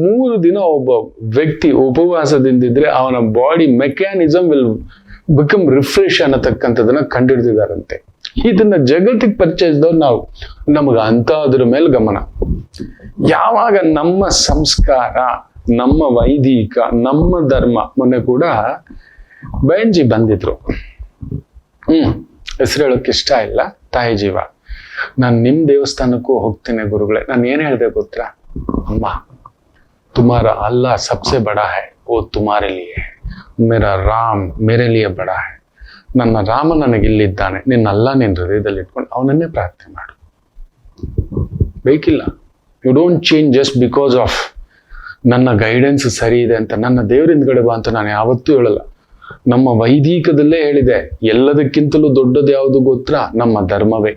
3 ದಿನ ಒಬ್ಬ ವ್ಯಕ್ತಿ ಉಪವಾಸದಿಂದಿದ್ರೆ ಅವನ body mechanism will become refresh ಅನ್ನತಕ್ಕಂಥದನ್ನ ಕಂಡುಹಿಡಿದಿದ್ದಾರಂತೆ. ಇದನ್ನ ಜಗತ್ತಿಗೆ ಪರಿಚಯಿಸಿದವ್ರು ನಾವು. ನಮಗೆ ಅಂತ ಅದ್ರ ಮೇಲೆ ಗಮನ. ಯಾವಾಗ ನಮ್ಮ ಸಂಸ್ಕಾರ, ನಮ್ಮ ವೈದಿಕ, ನಮ್ಮ ಧರ್ಮ. ಮೊನ್ನೆ ಕೂಡ ಬಯನ್ಜಿ ಬಂದಿದ್ರು, ಹೆಸರು ಹೇಳೋಕೆ ಇಷ್ಟ ಇಲ್ಲ, ತಾಯಿ ಜೀವ. ನಾನು ನಿಮ್ ದೇವಸ್ಥಾನಕ್ಕೂ ಹೋಗ್ತೇನೆ ಗುರುಗಳೇ. ನಾನು ಏನ್ ಹೇಳಿದೆ ಗೊತ್ತಾ? ಅಮ್ಮ, ತುಮಾರಾ ಅಲ್ಲಾ ಸಬ್ಸೆ ಬಡಾ ಹೈ, ಓ ತುಮಾರೆ ಲಿಯೇ, ಮೇರಾ ರಾಮ್ ಮೇರೆ ಲಿಯೇ ಬಡಾ ಹೈ. ನನ್ನ ರಾಮ ನನಗಿಲ್ಲಿದ್ದಾನೆ, ನಿನ್ನಲ್ಲ ನಿನ್ನ ಹೃದಯದಲ್ಲಿ ಇಟ್ಕೊಂಡು ಅವನನ್ನೇ ಪ್ರಾರ್ಥನೆ ಮಾಡು. ಬೇಕಿಲ್ಲ, you don't change just because of ನನ್ನ ಗೈಡೆನ್ಸ್ ಸರಿ ಇದೆ ಅಂತ. ನನ್ನ ದೇವ್ರ ಹಿಂದ್ಗಡೆ ಬಾ ಅಂತ ನಾನು ಯಾವತ್ತೂ ಹೇಳಲ್ಲ. ನಮ್ಮ ವೈದಿಕದಲ್ಲೇ ಹೇಳಿದೆ, ಎಲ್ಲದಕ್ಕಿಂತಲೂ ದೊಡ್ಡದು ಯಾವುದು ಗೊತ್ತಾ? ನಮ್ಮ ಧರ್ಮವೇ.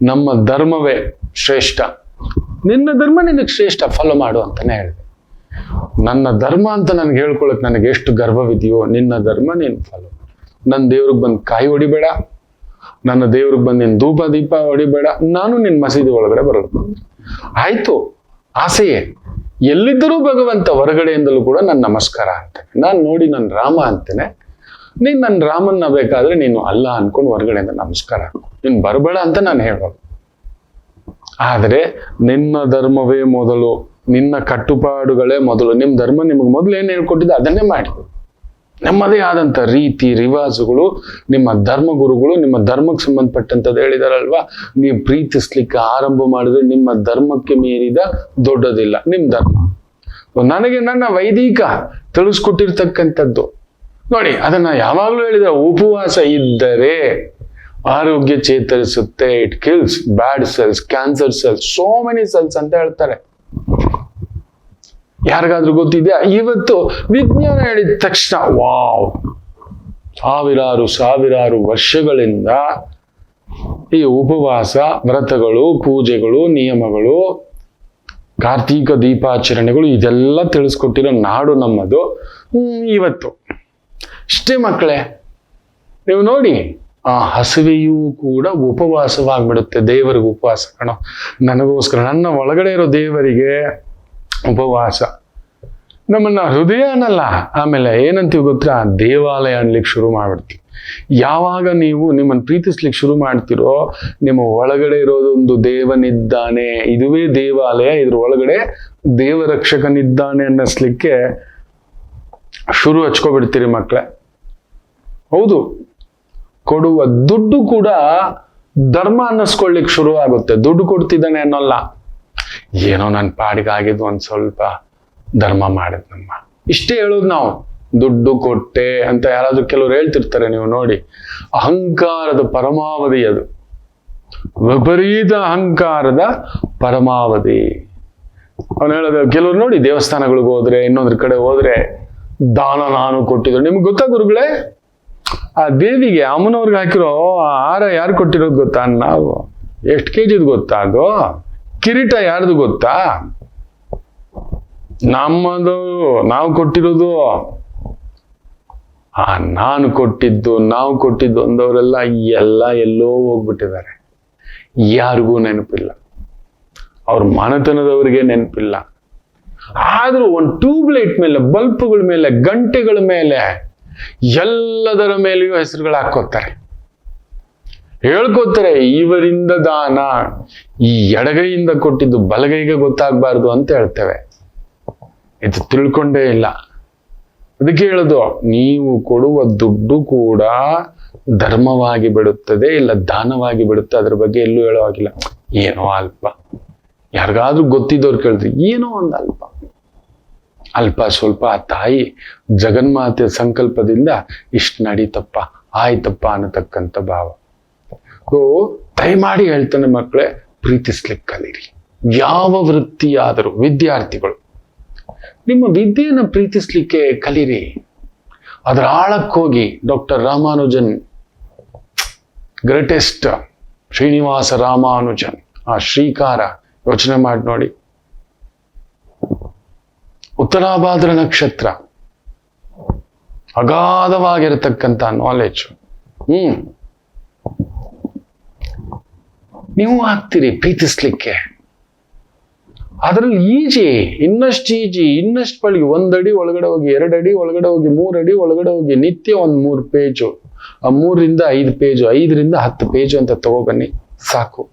ನಮ್ಮ ಧರ್ಮವೇ ಶ್ರೇಷ್ಠ. ನಿನ್ನ ಧರ್ಮ ನಿನಗೆ ಶ್ರೇಷ್ಠ, ಫಾಲೋ ಮಾಡು ಅಂತಾನೆ ಹೇಳಿದೆ. ನನ್ನ ಧರ್ಮ ಅಂತ ನನ್ಗೆ ಹೇಳ್ಕೊಳಕ್ ನನಗೆ ಎಷ್ಟು ಗರ್ವವಿದೆಯೋ, ನಿನ್ನ ಧರ್ಮ ನೀನು ಫಾಲೋ ಮಾಡು. ನನ್ನ ದೇವ್ರಿಗೆ ಬಂದು ಕಾಯಿ ಹೊಡಿಬೇಡ, ನನ್ನ ದೇವ್ರಿಗೆ ಬಂದು ನಿನ್ ಧೂಪ ದೀಪ ಹೊಡಿಬೇಡ, ನಾನು ನಿನ್ ಮಸೀದಿ ಒಳಗಡೆ ಬರೋದು. ಆಯ್ತು, ಆಸೆಯೇ. ಎಲ್ಲಿದ್ದರೂ ಭಗವಂತ ಹೊರಗಡೆಯಿಂದಲೂ ಕೂಡ ನನ್ನ ನಮಸ್ಕಾರ ಅಂತೇನೆ. ನಾನು ನೋಡಿ ನನ್ನ ರಾಮ ಅಂತೇನೆ. ನೀನ್ ನನ್ನ ರಾಮನ್ನ ಬೇಕಾದ್ರೆ ನೀನು ಅಲ್ಲ ಅನ್ಕೊಂಡು ಹೊರಗಡೆಯಿಂದ ನಮಸ್ಕಾರ ಹಾಕು. ನೀನ್ ಬರಬೇಡ ಅಂತ ನಾನು ಹೇಳೋದು. ಆದ್ರೆ ನಿನ್ನ ಧರ್ಮವೇ ಮೊದಲು, ನಿನ್ನ ಕಟ್ಟುಪಾಡುಗಳೇ ಮೊದಲು. ನಿಮ್ ಧರ್ಮ ನಿಮಗೆ ಮೊದಲು ಏನ್ ಹೇಳ್ಕೊಟ್ಟಿದೆ ಅದನ್ನೇ ಮಾಡಿ. ನಮ್ಮದೇ ಆದಂತ ರೀತಿ ರಿವಾಜುಗಳು, ನಿಮ್ಮ ಧರ್ಮಗುರುಗಳು ನಿಮ್ಮ ಧರ್ಮಕ್ಕೆ ಸಂಬಂಧಪಟ್ಟಂತದ್ದು ಹೇಳಿದಾರಲ್ವಾ, ನೀವು ಪ್ರೀತಿಸ್ಲಿಕ್ಕೆ ಆರಂಭ ಮಾಡಿದ್ರೆ ನಿಮ್ಮ ಧರ್ಮಕ್ಕೆ ಮೀರಿದ ದೊಡ್ಡದಿಲ್ಲ ನಿಮ್ ಧರ್ಮ. ನನಗೆ ನನ್ನ ವೈದಿಕ ತಿಳಿಸ್ಕೊಟ್ಟಿರ್ತಕ್ಕಂಥದ್ದು ನೋಡಿ, ಅದನ್ನ ಯಾವಾಗಲೂ ಹೇಳಿದ್ರೆ, ಉಪವಾಸ ಇದ್ದರೆ ಆರೋಗ್ಯ ಚೇತರಿಸುತ್ತೆ. It kills bad cells, cancer cells, so many cells ಅಂತ ಹೇಳ್ತಾರೆ. ಯಾರಿಗಾದ್ರೂ ಗೊತ್ತಿದ್ಯಾ? ಇವತ್ತು ವಿಜ್ಞಾನ ಹೇಳಿದ ತಕ್ಷಣ ವಾವ್, ಸಾವಿರಾರು ವರ್ಷಗಳಿಂದ ಈ ಉಪವಾಸ, ವ್ರತಗಳು, ಪೂಜೆಗಳು, ನಿಯಮಗಳು, ಕಾರ್ತೀಕ ದೀಪಾಚರಣೆಗಳು ಇದೆಲ್ಲ ತಿಳಿಸ್ಕೊಟ್ಟಿರೋ ನಾಡು ನಮ್ಮದು. ಇವತ್ತು ಇಷ್ಟೇ ಮಕ್ಕಳೇ, ನೀವು ನೋಡಿ, ಆ ಹಸುವೆಯೂ ಕೂಡ ಉಪವಾಸವಾಗ್ಬಿಡುತ್ತೆ. ದೇವರಿಗೆ ಉಪವಾಸ ಕಣೋ, ನನಗೋಸ್ಕರ, ನನ್ನ ಒಳಗಡೆ ಇರೋ ದೇವರಿಗೆ ಉಪವಾಸ. ನಮ್ಮನ್ನ ಹೃದಯ ಅನ್ನಲ್ಲ, ಆಮೇಲೆ ಏನಂತೀವಿ ಗೊತ್ತಾ, ದೇವಾಲಯ ಅನ್ಲಿಕ್ಕೆ ಶುರು ಮಾಡ್ಬಿಡ್ತೀವಿ. ಯಾವಾಗ ನೀವು ನಿಮ್ಮನ್ನು ಪ್ರೀತಿಸ್ಲಿಕ್ಕೆ ಶುರು ಮಾಡ್ತಿರೋ, ನಿಮ್ಮ ಒಳಗಡೆ ಇರೋದೊಂದು ದೇವನಿದ್ದಾನೆ, ಇದುವೇ ದೇವಾಲಯ, ಇದ್ರ ಒಳಗಡೆ ದೇವರಕ್ಷಕನಿದ್ದಾನೆ ಅನ್ನಿಸ್ಲಿಕ್ಕೆ ಶುರು ಹಚ್ಕೊಬಿಡ್ತೀರಿ ಮಕ್ಕಳೇ. ಹೌದು, ಕೊಡುವ ದುಡ್ಡು ಕೂಡ ಧರ್ಮ ಅನ್ನಿಸ್ಕೊಳ್ಳಿಕ್ಕೆ ಶುರು ಆಗುತ್ತೆ. ದುಡ್ಡು ಕೊಡ್ತಿದ್ದಾನೆ ಅನ್ನೋಲ್ಲ, ಏನೋ ನನ್ನ ಪಾಡಿಗಾಗಿದ್ದು ಒಂದ್ ಸ್ವಲ್ಪ ಧರ್ಮ ಮಾಡಿದ್ನಮ್ಮ, ಇಷ್ಟೇ ಹೇಳೋದು ನಾವು. ದುಡ್ಡು ಕೊಟ್ಟೆ ಅಂತ ಯಾರಾದ್ರೂ ಕೆಲವ್ರು ಹೇಳ್ತಿರ್ತಾರೆ, ನೀವು ನೋಡಿ. ಅಹಂಕಾರದ ಪರಮಾವಧಿ ಅದು, ವಿಪರೀತ ಅಹಂಕಾರದ ಪರಮಾವಧಿ. ಅವನು ಹೇಳೋದು, ಕೆಲವ್ರು ನೋಡಿ ದೇವಸ್ಥಾನಗಳಿಗೆ ಹೋದ್ರೆ, ಇನ್ನೊಂದ್ರ ಕಡೆ ಹೋದ್ರೆ, ದಾನ ನಾನು ಕೊಟ್ಟಿದ್ರು. ನಿಮ್ಗೆ ಗೊತ್ತಾ ಗುರುಗಳೇ, ಆ ದೇವಿಗೆ ಅಮ್ಮನವ್ರಿಗೆ ಹಾಕಿರೋ ಆ ಹಾರ ಯಾರು ಕೊಟ್ಟಿರೋದು ಗೊತ್ತಾ? ನಾವು. ಎಷ್ಟು ಕೆಜಿದ್ ಗೊತ್ತಾ ಅದು? ಕಿರೀಟ ಯಾರ್ದು ಗೊತ್ತಾ? ನಮ್ಮದು, ನಾವು ಕೊಟ್ಟಿರೋದು. ನಾನು ಕೊಟ್ಟಿದ್ದು, ನಾವು ಕೊಟ್ಟಿದ್ದು ಅಂದವರೆಲ್ಲ ಎಲ್ಲೋ ಹೋಗ್ಬಿಟ್ಟಿದ್ದಾರೆ. ಯಾರಿಗೂ ನೆನಪಿಲ್ಲ, ಅವ್ರ ಮನೆತನದವ್ರಿಗೆ ನೆನಪಿಲ್ಲ. ಆದ್ರೂ ಒಂದು ಟ್ಯೂಬ್ಲೈಟ್ ಮೇಲೆ, ಬಲ್ಬ್ಗಳ ಮೇಲೆ, ಗಂಟೆಗಳ ಮೇಲೆ, ಎಲ್ಲದರ ಮೇಲೆಯೂ ಹೆಸರುಗಳು ಹಾಕೋತಾರೆ, ಹೇಳ್ಕೋತಾರೆ. ಇವರಿಂದ ದಾನ, ಈ ಎಡಗೈಯಿಂದ ಕೊಟ್ಟಿದ್ದು ಬಲಗೈಗೆ ಗೊತ್ತಾಗಬಾರ್ದು ಅಂತ ಹೇಳ್ತೇವೆ. ಇದು ತಿಳ್ಕೊಂಡೇ ಇಲ್ಲ. ಅದಕ್ಕೆ ಹೇಳೋದು, ನೀವು ಕೊಡುವ ದುಡ್ಡು ಕೂಡ ಧರ್ಮವಾಗಿ ಬಿಡುತ್ತದೆ, ಇಲ್ಲ ದಾನವಾಗಿ ಬಿಡುತ್ತೆ. ಅದ್ರ ಬಗ್ಗೆ ಎಲ್ಲೂ ಹೇಳೋ ಆಗಿಲ್ಲ. ಏನೋ ಅಲ್ಪ, ಯಾರಿಗಾದ್ರೂ ಗೊತ್ತಿದ್ದವ್ರು ಕೇಳಿದ್ರಿ, ಏನೋ ಒಂದು ಅಲ್ಪ ಸ್ವಲ್ಪ ಆ ತಾಯಿ ಜಗನ್ಮಾತೆ ಸಂಕಲ್ಪದಿಂದ ಇಷ್ಟು ನಡೀತಪ್ಪ, ಆಯ್ತಪ್ಪ ಅನ್ನತಕ್ಕಂಥ ಭಾವ. ದಯಮಾಡಿ ಹೇಳ್ತಾನೆ ಮಕ್ಕಳೇ, ಪ್ರೀತಿಸ್ಲಿಕ್ಕೆ ಕಲೀರಿ. ಯಾವ ವೃತ್ತಿಯಾದರೂ ವಿದ್ಯಾರ್ಥಿಗಳು ನಿಮ್ಮ ವಿದ್ಯೆಯನ್ನು ಪ್ರೀತಿಸ್ಲಿಕ್ಕೆ ಕಲೀರಿ. ಅದರ ಆಳಕ್ಕೋಗಿ ಡಾಕ್ಟರ್ ರಾಮಾನುಜನ್, ಗ್ರೇಟೆಸ್ಟ್ ಶ್ರೀನಿವಾಸ ರಾಮಾನುಜನ್, ಆ ಶ್ರೀಕಾರ ಯೋಚನೆ ಮಾಡಿ ನೋಡಿ. ಉತ್ತರಾಭಾದ್ರ ನಕ್ಷತ್ರ, ಅಗಾಧವಾಗಿರತಕ್ಕಂಥ ನಾಲೆಜ್. ನೀವು ಆಗ್ತೀರಿ ಪ್ರೀತಿಸ್ಲಿಕ್ಕೆ. ಅದರಲ್ಲಿ ಇನ್ನಷ್ಟು ಪಳಿಗೆ 1 ಅಡಿ ಒಳಗಡೆ ಹೋಗಿ, 2 ಅಡಿ ಒಳಗಡೆ ಹೋಗಿ, 3 ಅಡಿ ಒಳಗಡೆ ಹೋಗಿ, ನಿತ್ಯ 3 ಪೇಜು, 3ರಿಂದ 5 ಪೇಜು, 5ರಿಂದ 10 ಪೇಜು ಅಂತ ತಗೊಬನ್ನಿ, ಸಾಕು.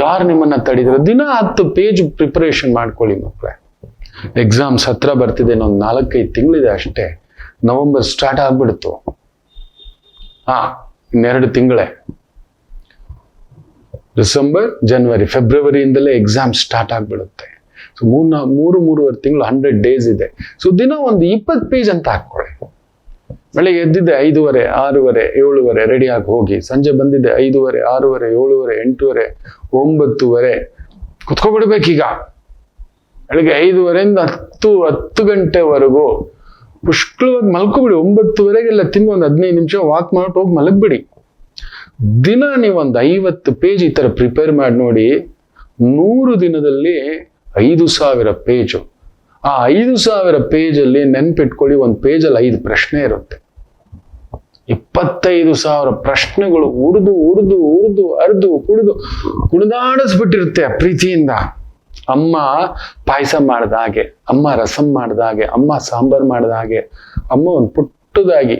ಯಾರು ನಿಮ್ಮನ್ನ ತಡಿದ್ರೆ ದಿನ 10 ಪೇಜ್ ಪ್ರಿಪರೇಷನ್ ಮಾಡ್ಕೊಳ್ಳಿ ಮಕ್ಕಳೇ. ಎಕ್ಸಾಮ್ಸ್ ಹತ್ರ ಬರ್ತಿದೆ, ಇನ್ನೊಂದು 4-5 ತಿಂಗಳಿದೆ ಅಷ್ಟೇ. ನವೆಂಬರ್ ಸ್ಟಾರ್ಟ್ ಆಗ್ಬಿಡ್ತು. ಇನ್ನೆರಡು ತಿಂಗಳೇ. ಡಿಸೆಂಬರ್, ಜನವರಿ, ಫೆಬ್ರವರಿಯಿಂದಲೇ ಎಕ್ಸಾಮ್ ಸ್ಟಾರ್ಟ್ ಆಗ್ಬಿಡುತ್ತೆ. ಸೊ 3-3.5 ತಿಂಗಳು, 100 ಡೇಸ್ ಇದೆ. ಸೊ ದಿನ ಒಂದು 20 ಪೇಜ್ ಅಂತ ಹಾಕೊಳ್ಳಿ. ಬೆಳಿಗ್ಗೆ ಎದ್ದಿದ್ದೆ 5:30, 6:30, 7:30 ರೆಡಿ ಆಗಿ ಹೋಗಿ, ಸಂಜೆ ಬಂದಿದ್ದೆ 5:30, 6:30, 7:30, 8:30, 9:30 ಕುತ್ಕೊಬಿಡ್ಬೇಕೀಗ. ಬೆಳಿಗ್ಗೆ 5:30ಯಿಂದ 10 ಗಂಟೆವರೆಗೂ ಪುಷ್ಕಳವಾಗಿ ಮಲ್ಕೊಬಿಡಿ. 9:30ಗೆಲ್ಲ ತಿಂದು ಒಂದು 15 ನಿಮಿಷ ವಾಕ್ ಮಾಡ್ಬಿಟ್ಟು ಹೋಗಿ ಮಲಗ್ಬಿಡಿ. ದಿನ ನೀವೊಂದು 50 ಪೇಜ್ ಈ ತರ ಪ್ರಿಪೇರ್ ಮಾಡಿ ನೋಡಿ. 100 ದಿನದಲ್ಲಿ 5,000 ಪೇಜು. ಆ 5,000 ಪೇಜಲ್ಲಿ ನೆನ್ಪಿಟ್ಕೊಳ್ಳಿ, ಒಂದು ಪೇಜಲ್ಲಿ 5 ಪ್ರಶ್ನೆ ಇರುತ್ತೆ. 25,000 ಪ್ರಶ್ನೆಗಳು ಉರಿದು ಅರ್ದು ಕುಣಿದಾಡಿಸ್ಬಿಟ್ಟಿರುತ್ತೆ ಆ ಪ್ರೀತಿಯಿಂದ. ಅಮ್ಮ ಪಾಯಸ ಮಾಡ್ದ ಹಾಗೆ, ಅಮ್ಮ ರಸಂ ಮಾಡ್ದ ಹಾಗೆ, ಅಮ್ಮ ಸಾಂಬಾರ್ ಮಾಡ್ದ ಹಾಗೆ, ಅಮ್ಮ ಒಂದು ಪುಟ್ಟದಾಗಿ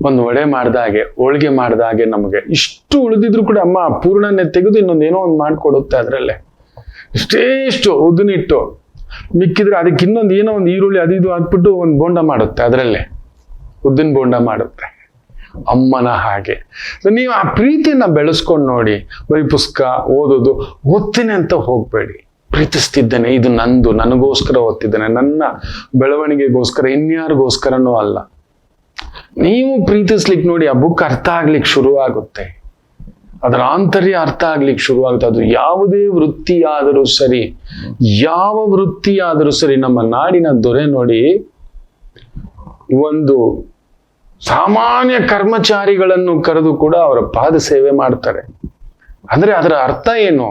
ಒಂದು ವಡೆ ಮಾಡ್ದ ಹಾಗೆ, ಹೋಳಿಗೆ ಮಾಡ್ದ ಹಾಗೆ. ನಮಗೆ ಇಷ್ಟು ಉಳಿದಿದ್ರು ಕೂಡ ಅಮ್ಮ ಪೂರ್ಣನೇ ತೆಗೆದು ಇನ್ನೊಂದೇನೋ ಒಂದು ಮಾಡ್ಕೊಡುತ್ತೆ. ಅದರಲ್ಲೇ ಇಷ್ಟು ಉದ್ದಿನಿಟ್ಟು ಮಿಕ್ಕಿದ್ರೆ ಅದಕ್ಕೆ ಇನ್ನೊಂದು ಏನೋ ಒಂದು ಈರುಳ್ಳಿ ಅದು ಇದು ಹಾಕ್ಬಿಟ್ಟು ಒಂದು ಬೋಂಡ ಮಾಡುತ್ತೆ. ಅದರಲ್ಲೇ ಉದ್ದಿನ ಬೋಂಡ ಮಾಡುತ್ತೆ. ಅಮ್ಮನ ಹಾಗೆ ನೀವು ಆ ಪ್ರೀತಿಯನ್ನ ಬೆಳೆಸ್ಕೊಂಡು ನೋಡಿ. ಬರೀ ಪುಸ್ತಕ ಓದೋದು, ಓದ್ತೀನಿ ಅಂತ ಹೋಗ್ಬೇಡಿ. ಪ್ರೀತಿಸ್ತಿದ್ದೇನೆ, ಇದು ನಂದು, ನನಗೋಸ್ಕರ ಓದ್ತಿದ್ದೇನೆ, ನನ್ನ ಬೆಳವಣಿಗೆಗೋಸ್ಕರ, ಇನ್ಯಾರಿಗೋಸ್ಕರನೂ ಅಲ್ಲ. ನೀವು ಪ್ರೀತಿಸ್ಲಿಕ್ಕೆ ನೋಡಿ, ಆ ಬುಕ್ ಅರ್ಥ ಆಗ್ಲಿಕ್ಕೆ ಶುರು ಆಗುತ್ತೆ, ಅದರ ಆಂತರ್ಯ ಅರ್ಥ ಆಗ್ಲಿಕ್ಕೆ ಶುರು ಆಗುತ್ತೆ. ಅದು ಯಾವುದೇ ವೃತ್ತಿ ಆದರೂ ಸರಿ, ಯಾವ ವೃತ್ತಿ ಆದರೂ ಸರಿ, ನಮ್ಮ ನಾಡಿನ ದೊರೆ ನೋಡಿ, ಒಂದು ಸಾಮಾನ್ಯ ಕರ್ಮಚಾರಿಗಳನ್ನು ಕರೆದು ಕೂಡ ಅವರ ಪಾದ ಸೇವೆ ಮಾಡ್ತಾರೆ. ಅಂದ್ರೆ ಅದರ ಅರ್ಥ ಏನು?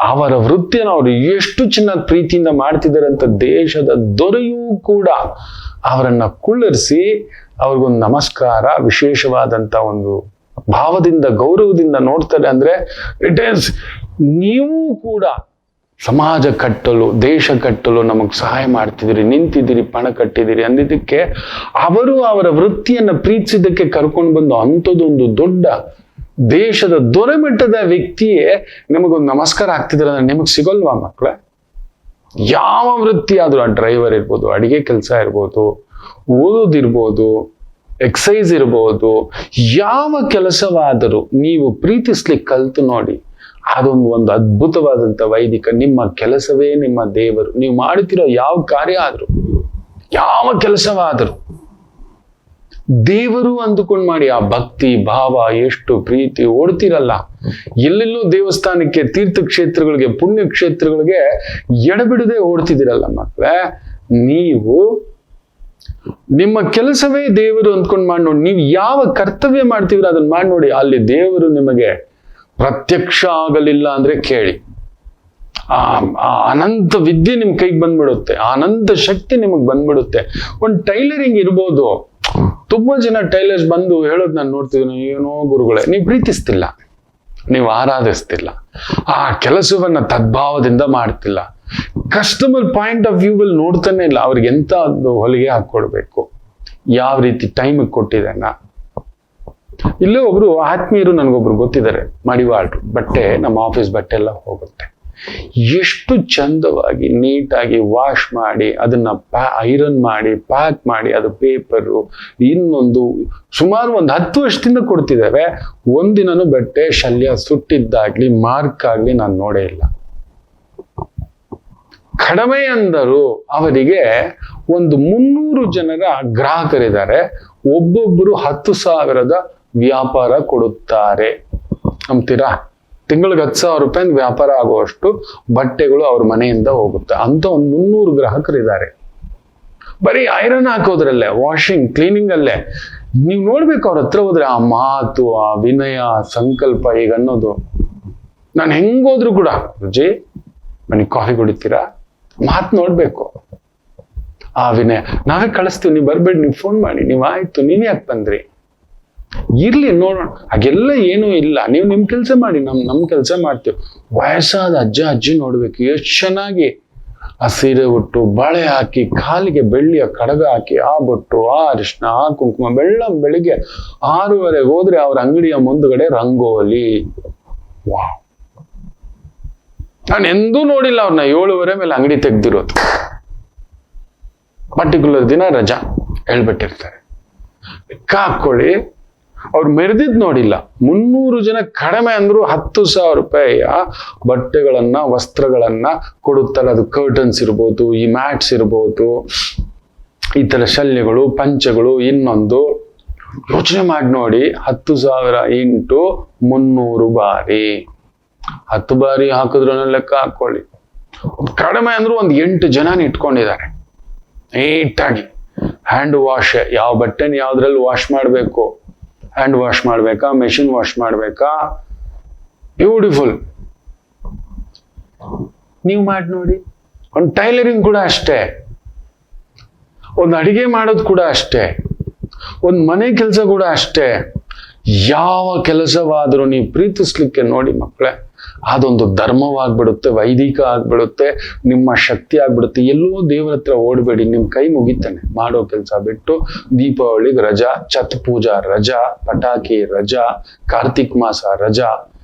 ಅವರ ವೃತ್ತಿಯನ್ನು ಅವರು ಎಷ್ಟು ಚೆನ್ನಾಗಿ ಪ್ರೀತಿಯಿಂದ ಮಾಡ್ತಿದ್ದಾರೆ ಅಂತ ದೇಶದ ದೊರೆಯೂ ಕೂಡ ಅವರನ್ನ ಕುಳ್ಳರಿಸಿ ಅವ್ರಿಗೊಂದು ನಮಸ್ಕಾರ, ವಿಶೇಷವಾದಂತ ಒಂದು ಭಾವದಿಂದ, ಗೌರವದಿಂದ ನೋಡ್ತಾರೆ. ಅಂದ್ರೆ ಇಟ್ ಈಸ್, ನೀವು ಕೂಡ ಸಮಾಜ ಕಟ್ಟಲು, ದೇಶ ಕಟ್ಟಲು ನಮಗ್ ಸಹಾಯ ಮಾಡ್ತಿದ್ದೀರಿ, ನಿಂತಿದ್ದೀರಿ, ಪಣ ಕಟ್ಟಿದ್ದೀರಿ ಅಂದಿದ್ದಕ್ಕೆ ಅವರು ಅವರ ವೃತ್ತಿಯನ್ನ ಪ್ರೀತಿಸಿದ್ದಕ್ಕೆ ಕರ್ಕೊಂಡು ಬಂದು ಅಂಥದ್ದೊಂದು ದೊಡ್ಡ ದೇಶದ ದೊರೆಮಟ್ಟದ ವ್ಯಕ್ತಿಯೇ ನಿಮಗೊಂದು ನಮಸ್ಕಾರ ಆಗ್ತಿದ್ದಾರೆ ಅಂದ್ರೆ ನಿಮಗ್ ಸಿಗೋಲ್ವಾ ಮಕ್ಕಳೇ? ಯಾವ ವೃತ್ತಿ ಆದ್ರೂ, ಆ ಡ್ರೈವರ್ ಇರ್ಬೋದು, ಅಡಿಗೆ ಕೆಲಸ ಇರ್ಬೋದು, ಓದೋದಿರ್ಬೋದು, ಎಕ್ಸೈಸ್ ಇರ್ಬೋದು, ಯಾವ ಕೆಲಸವಾದರೂ ನೀವು ಪ್ರೀತಿಸ್ಲಿಕ್ಕೆ ಕಲ್ತು ನೋಡಿ, ಅದೊಂದು ಅದ್ಭುತವಾದಂತ ವೈದಿಕ. ನಿಮ್ಮ ಕೆಲಸವೇ ನಿಮ್ಮ ದೇವರು. ನೀವು ಮಾಡುತ್ತಿರೋ ಯಾವ ಕಾರ್ಯ ಆದ್ರೂ, ಯಾವ ಕೆಲಸವಾದರೂ ದೇವರು ಅಂದುಕೊಂಡು ಮಾಡಿ. ಆ ಭಕ್ತಿ ಭಾವ, ಎಷ್ಟು ಪ್ರೀತಿ, ಓಡ್ತಿರಲ್ಲ ಎಲ್ಲೆಲ್ಲೋ ದೇವಸ್ಥಾನಕ್ಕೆ, ತೀರ್ಥಕ್ಷೇತ್ರಗಳಿಗೆ, ಪುಣ್ಯಕ್ಷೇತ್ರಗಳಿಗೆ ಎಡಬಿಡದೆ ಓಡ್ತಿದ್ದೀರಲ್ಲ ಮಕ್ಕಳೇ. ನೀವು ನಿಮ್ಮ ಕೆಲಸವೇ ದೇವರು ಅಂದ್ಕೊಂಡು ಮಾಡಿ ನೋಡಿ. ನೀವು ಯಾವ ಕರ್ತವ್ಯ ಮಾಡ್ತೀವ್ರ ಅದನ್ನ ಮಾಡಿ ನೋಡಿ. ಅಲ್ಲಿ ದೇವರು ನಿಮಗೆ ಪ್ರತ್ಯಕ್ಷ ಆಗಲಿಲ್ಲ ಅಂದ್ರೆ ಕೇಳಿ, ಆ ಅನಂತ ವಿದ್ಯೆ ನಿಮ್ ಕೈಗೆ ಬಂದ್ಬಿಡುತ್ತೆ, ಅನಂತ ಶಕ್ತಿ ನಿಮಗ್ ಬಂದ್ಬಿಡುತ್ತೆ. ಒಂದು ಟೈಲರಿಂಗ್ ಇರ್ಬೋದು. ತುಂಬಾ ಜನ ಟೈಲರ್ಸ್ ಬಂದು ಹೇಳೋದು ನಾನು ನೋಡ್ತಿದ್ದೀನಿ, ಏನೋ ಗುರುಗಳೇ, ನೀವು ಪ್ರೀತಿಸ್ತಿಲ್ಲ, ನೀವು ಆರಾಧಿಸ್ತಿಲ್ಲ, ಆ ಕೆಲಸವನ್ನ ತದ್ಭಾವದಿಂದ ಮಾಡ್ತಿಲ್ಲ, ಕಸ್ಟಮರ್ ಪಾಯಿಂಟ್ ಆಫ್ ವ್ಯೂ ಅಲ್ಲಿ ನೋಡ್ತಾನೆ ಇಲ್ಲ, ಅವ್ರಿಗೆ ಎಂತ ಹೊಲಿಗೆ ಹಾಕೊಡ್ಬೇಕು, ಯಾವ ರೀತಿ ಟೈಮ್ ಕೊಟ್ಟಿದ್ದಾನ. ಇಲ್ಲೇ ಒಬ್ರು ಆತ್ಮೀಯರು ನನಗೊಬ್ರು ಗೊತ್ತಿದ್ದಾರೆ, ಮಡಿವಾಳ್ರು, ಬಟ್ಟೆ, ನಮ್ಮ ಆಫೀಸ್ ಬಟ್ಟೆ ಎಲ್ಲ ಹೋಗುತ್ತೆ, ಎಷ್ಟು ಚಂದವಾಗಿ ನೀಟಾಗಿ ವಾಶ್ ಮಾಡಿ ಅದನ್ನ ಐರನ್ ಮಾಡಿ ಪ್ಯಾಕ್ ಮಾಡಿ, ಅದು ಪೇಪರು ಇನ್ನೊಂದು ಸುಮಾರು 10 ವರ್ಷದಿಂದ ಕೊಡ್ತಿದ್ದೇವೆ. ಒಂದಿನೂ ಬಟ್ಟೆ ಶಲ್ಯ ಸುಟ್ಟಿದ್ದಾಗ್ಲಿ ಮಾರ್ಕ್ ಆಗ್ಲಿ ನಾನು ನೋಡೇ ಇಲ್ಲ. ಕಡಿಮೆ ಅಂದರು ಅವರಿಗೆ ಒಂದು 300 ಜನರ ಗ್ರಾಹಕರಿದ್ದಾರೆ, ಒಬ್ಬೊಬ್ಬರು 10,000 ವ್ಯಾಪಾರ ಕೊಡುತ್ತಾರೆ. ನಂಬ್ತೀರಾ? ತಿಂಗಳಿಗೆ 10,000 ರೂಪಾಯಿ ವ್ಯಾಪಾರ ಆಗುವಷ್ಟು ಬಟ್ಟೆಗಳು ಅವ್ರ ಮನೆಯಿಂದ ಹೋಗುತ್ತೆ. ಅಂತ ಒಂದು 300 ಗ್ರಾಹಕರಿದ್ದಾರೆ. ಬರೀ ಐರನ್ ಹಾಕೋದ್ರಲ್ಲೇ, ವಾಷಿಂಗ್, ಕ್ಲೀನಿಂಗ್ ಅಲ್ಲೇ ನೀವು ನೋಡ್ಬೇಕು. ಅವ್ರ ಹತ್ರ ಹೋದ್ರೆ ಆ ಮಾತು, ಆ ವಿನಯ, ಸಂಕಲ್ಪ ಈಗ ಅನ್ನೋದು, ನಾನು ಹೆಂಗೋದ್ರು ಕೂಡ, ರುಜಿ ನನಗೆ ಕಾಫಿ ಕುಡಿತೀರಾ, ಮಾತು ನೋಡ್ಬೇಕು. ಆ ವಿನಯ, ನಾವೇ ಕಳಿಸ್ತೀವಿ, ನೀವು ಬರ್ಬೇಡಿ, ನೀವು ಫೋನ್ ಮಾಡಿ, ನೀವು ಆಯ್ತು, ನೀವ್ ಯಾಕೆ ಬಂದ್ರಿ, ಇರ್ಲಿ ನೋಡೋಣ, ಹಾಗೆಲ್ಲ ಏನೂ ಇಲ್ಲ, ನೀವು ನಿಮ್ ಕೆಲಸ ಮಾಡಿ, ನಮ್ ಕೆಲಸ ಮಾಡ್ತೀವಿ. ವಯಸ್ಸಾದ ಅಜ್ಜ ಅಜ್ಜಿ ನೋಡ್ಬೇಕು, ಎಷ್ಟು ಚೆನ್ನಾಗಿ ಆ ಸೀರೆ ಉಟ್ಟು, ಬಳೆ ಹಾಕಿ, ಕಾಲಿಗೆ ಬೆಳ್ಳಿಯ ಕಡಗ ಹಾಕಿ, ಆ ಬೊಟ್ಟು, ಆ ಅರಿಶಿನ, ಆ ಕುಂಕುಮ, ಬೆಳಿಗ್ಗೆ 6:30 ಹೋದ್ರೆ ಅವ್ರ ಅಂಗಡಿಯ ಮುಂದುಗಡೆ ರಂಗೋಲಿ. ವಾವ್, ನಾನು ಎಂದೂ ನೋಡಿಲ್ಲ ಅವ್ರನ್ನ 7:30 ಮೇಲೆ ಅಂಗಡಿ ತೆಗ್ದಿರೋದು. ಪರ್ಟಿಕ್ಯುಲರ್ ದಿನ ರಜಾ ಹೇಳ್ಬಿಟ್ಟಿರ್ತಾರೆ. ಹಾಕೊಳ್ಳಿ, ಅವ್ರು ಮೆರೆದಿದ್ ನೋಡಿಲ್ಲ. 300 ಜನ ಕಡಿಮೆ ಅಂದ್ರು 10,000 ರೂಪಾಯಿಯ ಬಟ್ಟೆಗಳನ್ನ, ವಸ್ತ್ರಗಳನ್ನ ಕೊಡುತ್ತಾರೆ. ಅದು ಕರ್ಟನ್ಸ್ ಇರ್ಬೋದು, ಈ ಮ್ಯಾಟ್ಸ್ ಇರ್ಬೋದು, ಈ ತರ ಶಲ್ಯಗಳು, ಪಂಚಗಳು. ಇನ್ನೊಂದು ಯೋಚನೆ ಮಾಡಿ ನೋಡಿ, 10,000 ಇಂಟು 300 ಬಾರಿ, 10 ಬಾರಿ ಹಾಕಿದ್ರು ಲೆಕ್ಕ ಹಾಕೊಳ್ಳಿ. ಕಡಿಮೆ ಅಂದ್ರೂ ಒಂದು 8 ಜನ ಇಟ್ಕೊಂಡಿದ್ದಾರೆ ನೀಟಾಗಿ. ಹ್ಯಾಂಡ್ ವಾಶ್, ಯಾವ ಬಟ್ಟೆನ ಯಾವ್ದ್ರಲ್ಲಿ ವಾಶ್ ಮಾಡ್ಬೇಕು, ಹ್ಯಾಂಡ್ ವಾಶ್ ಮಾಡ್ಬೇಕಾ, ಮೆಷಿನ್ ವಾಶ್ ಮಾಡ್ಬೇಕಾ, ಬ್ಯೂಟಿಫುಲ್. ನೀವು ಮಾಡಿ ನೋಡಿ. ಒಂದು ಟೈಲರಿಂಗ್ ಕೂಡ ಅಷ್ಟೇ, ಒಂದು ಅಡಿಗೆ ಮಾಡೋದು ಕೂಡ ಅಷ್ಟೇ, ಒಂದು ಮನೆ ಕೆಲಸ ಕೂಡ ಅಷ್ಟೇ. ಯಾವ ಕೆಲಸವಾದರೂ ನೀವು ಪ್ರೀತಿಸ್ಲಿಕ್ಕೆ ನೋಡಿ ಮಕ್ಕಳೇ, ಅದೊಂದು ಧರ್ಮವಾಗ್ಬಿಡುತ್ತೆ, ವೈದಿಕ ಆಗ್ಬಿಡುತ್ತೆ, ನಿಮ್ಮ ಶಕ್ತಿ ಆಗ್ಬಿಡುತ್ತೆ. ಎಲ್ಲೋ ದೇವರ ಹತ್ರ ಓಡಬೇಡಿ, ನಿಮ್ ಕೈ ಮುಗಿತಾನೆ. ಮಾಡೋ ಕೆಲಸ ಬಿಟ್ಟು ದೀಪಾವಳಿಗೆ ರಜಾ, ಛತ್ ಪೂಜಾ ರಜಾ, ಪಟಾಕಿ ರಜಾ, ಕಾರ್ತಿಕ್ ಮಾಸ ರಜಾ,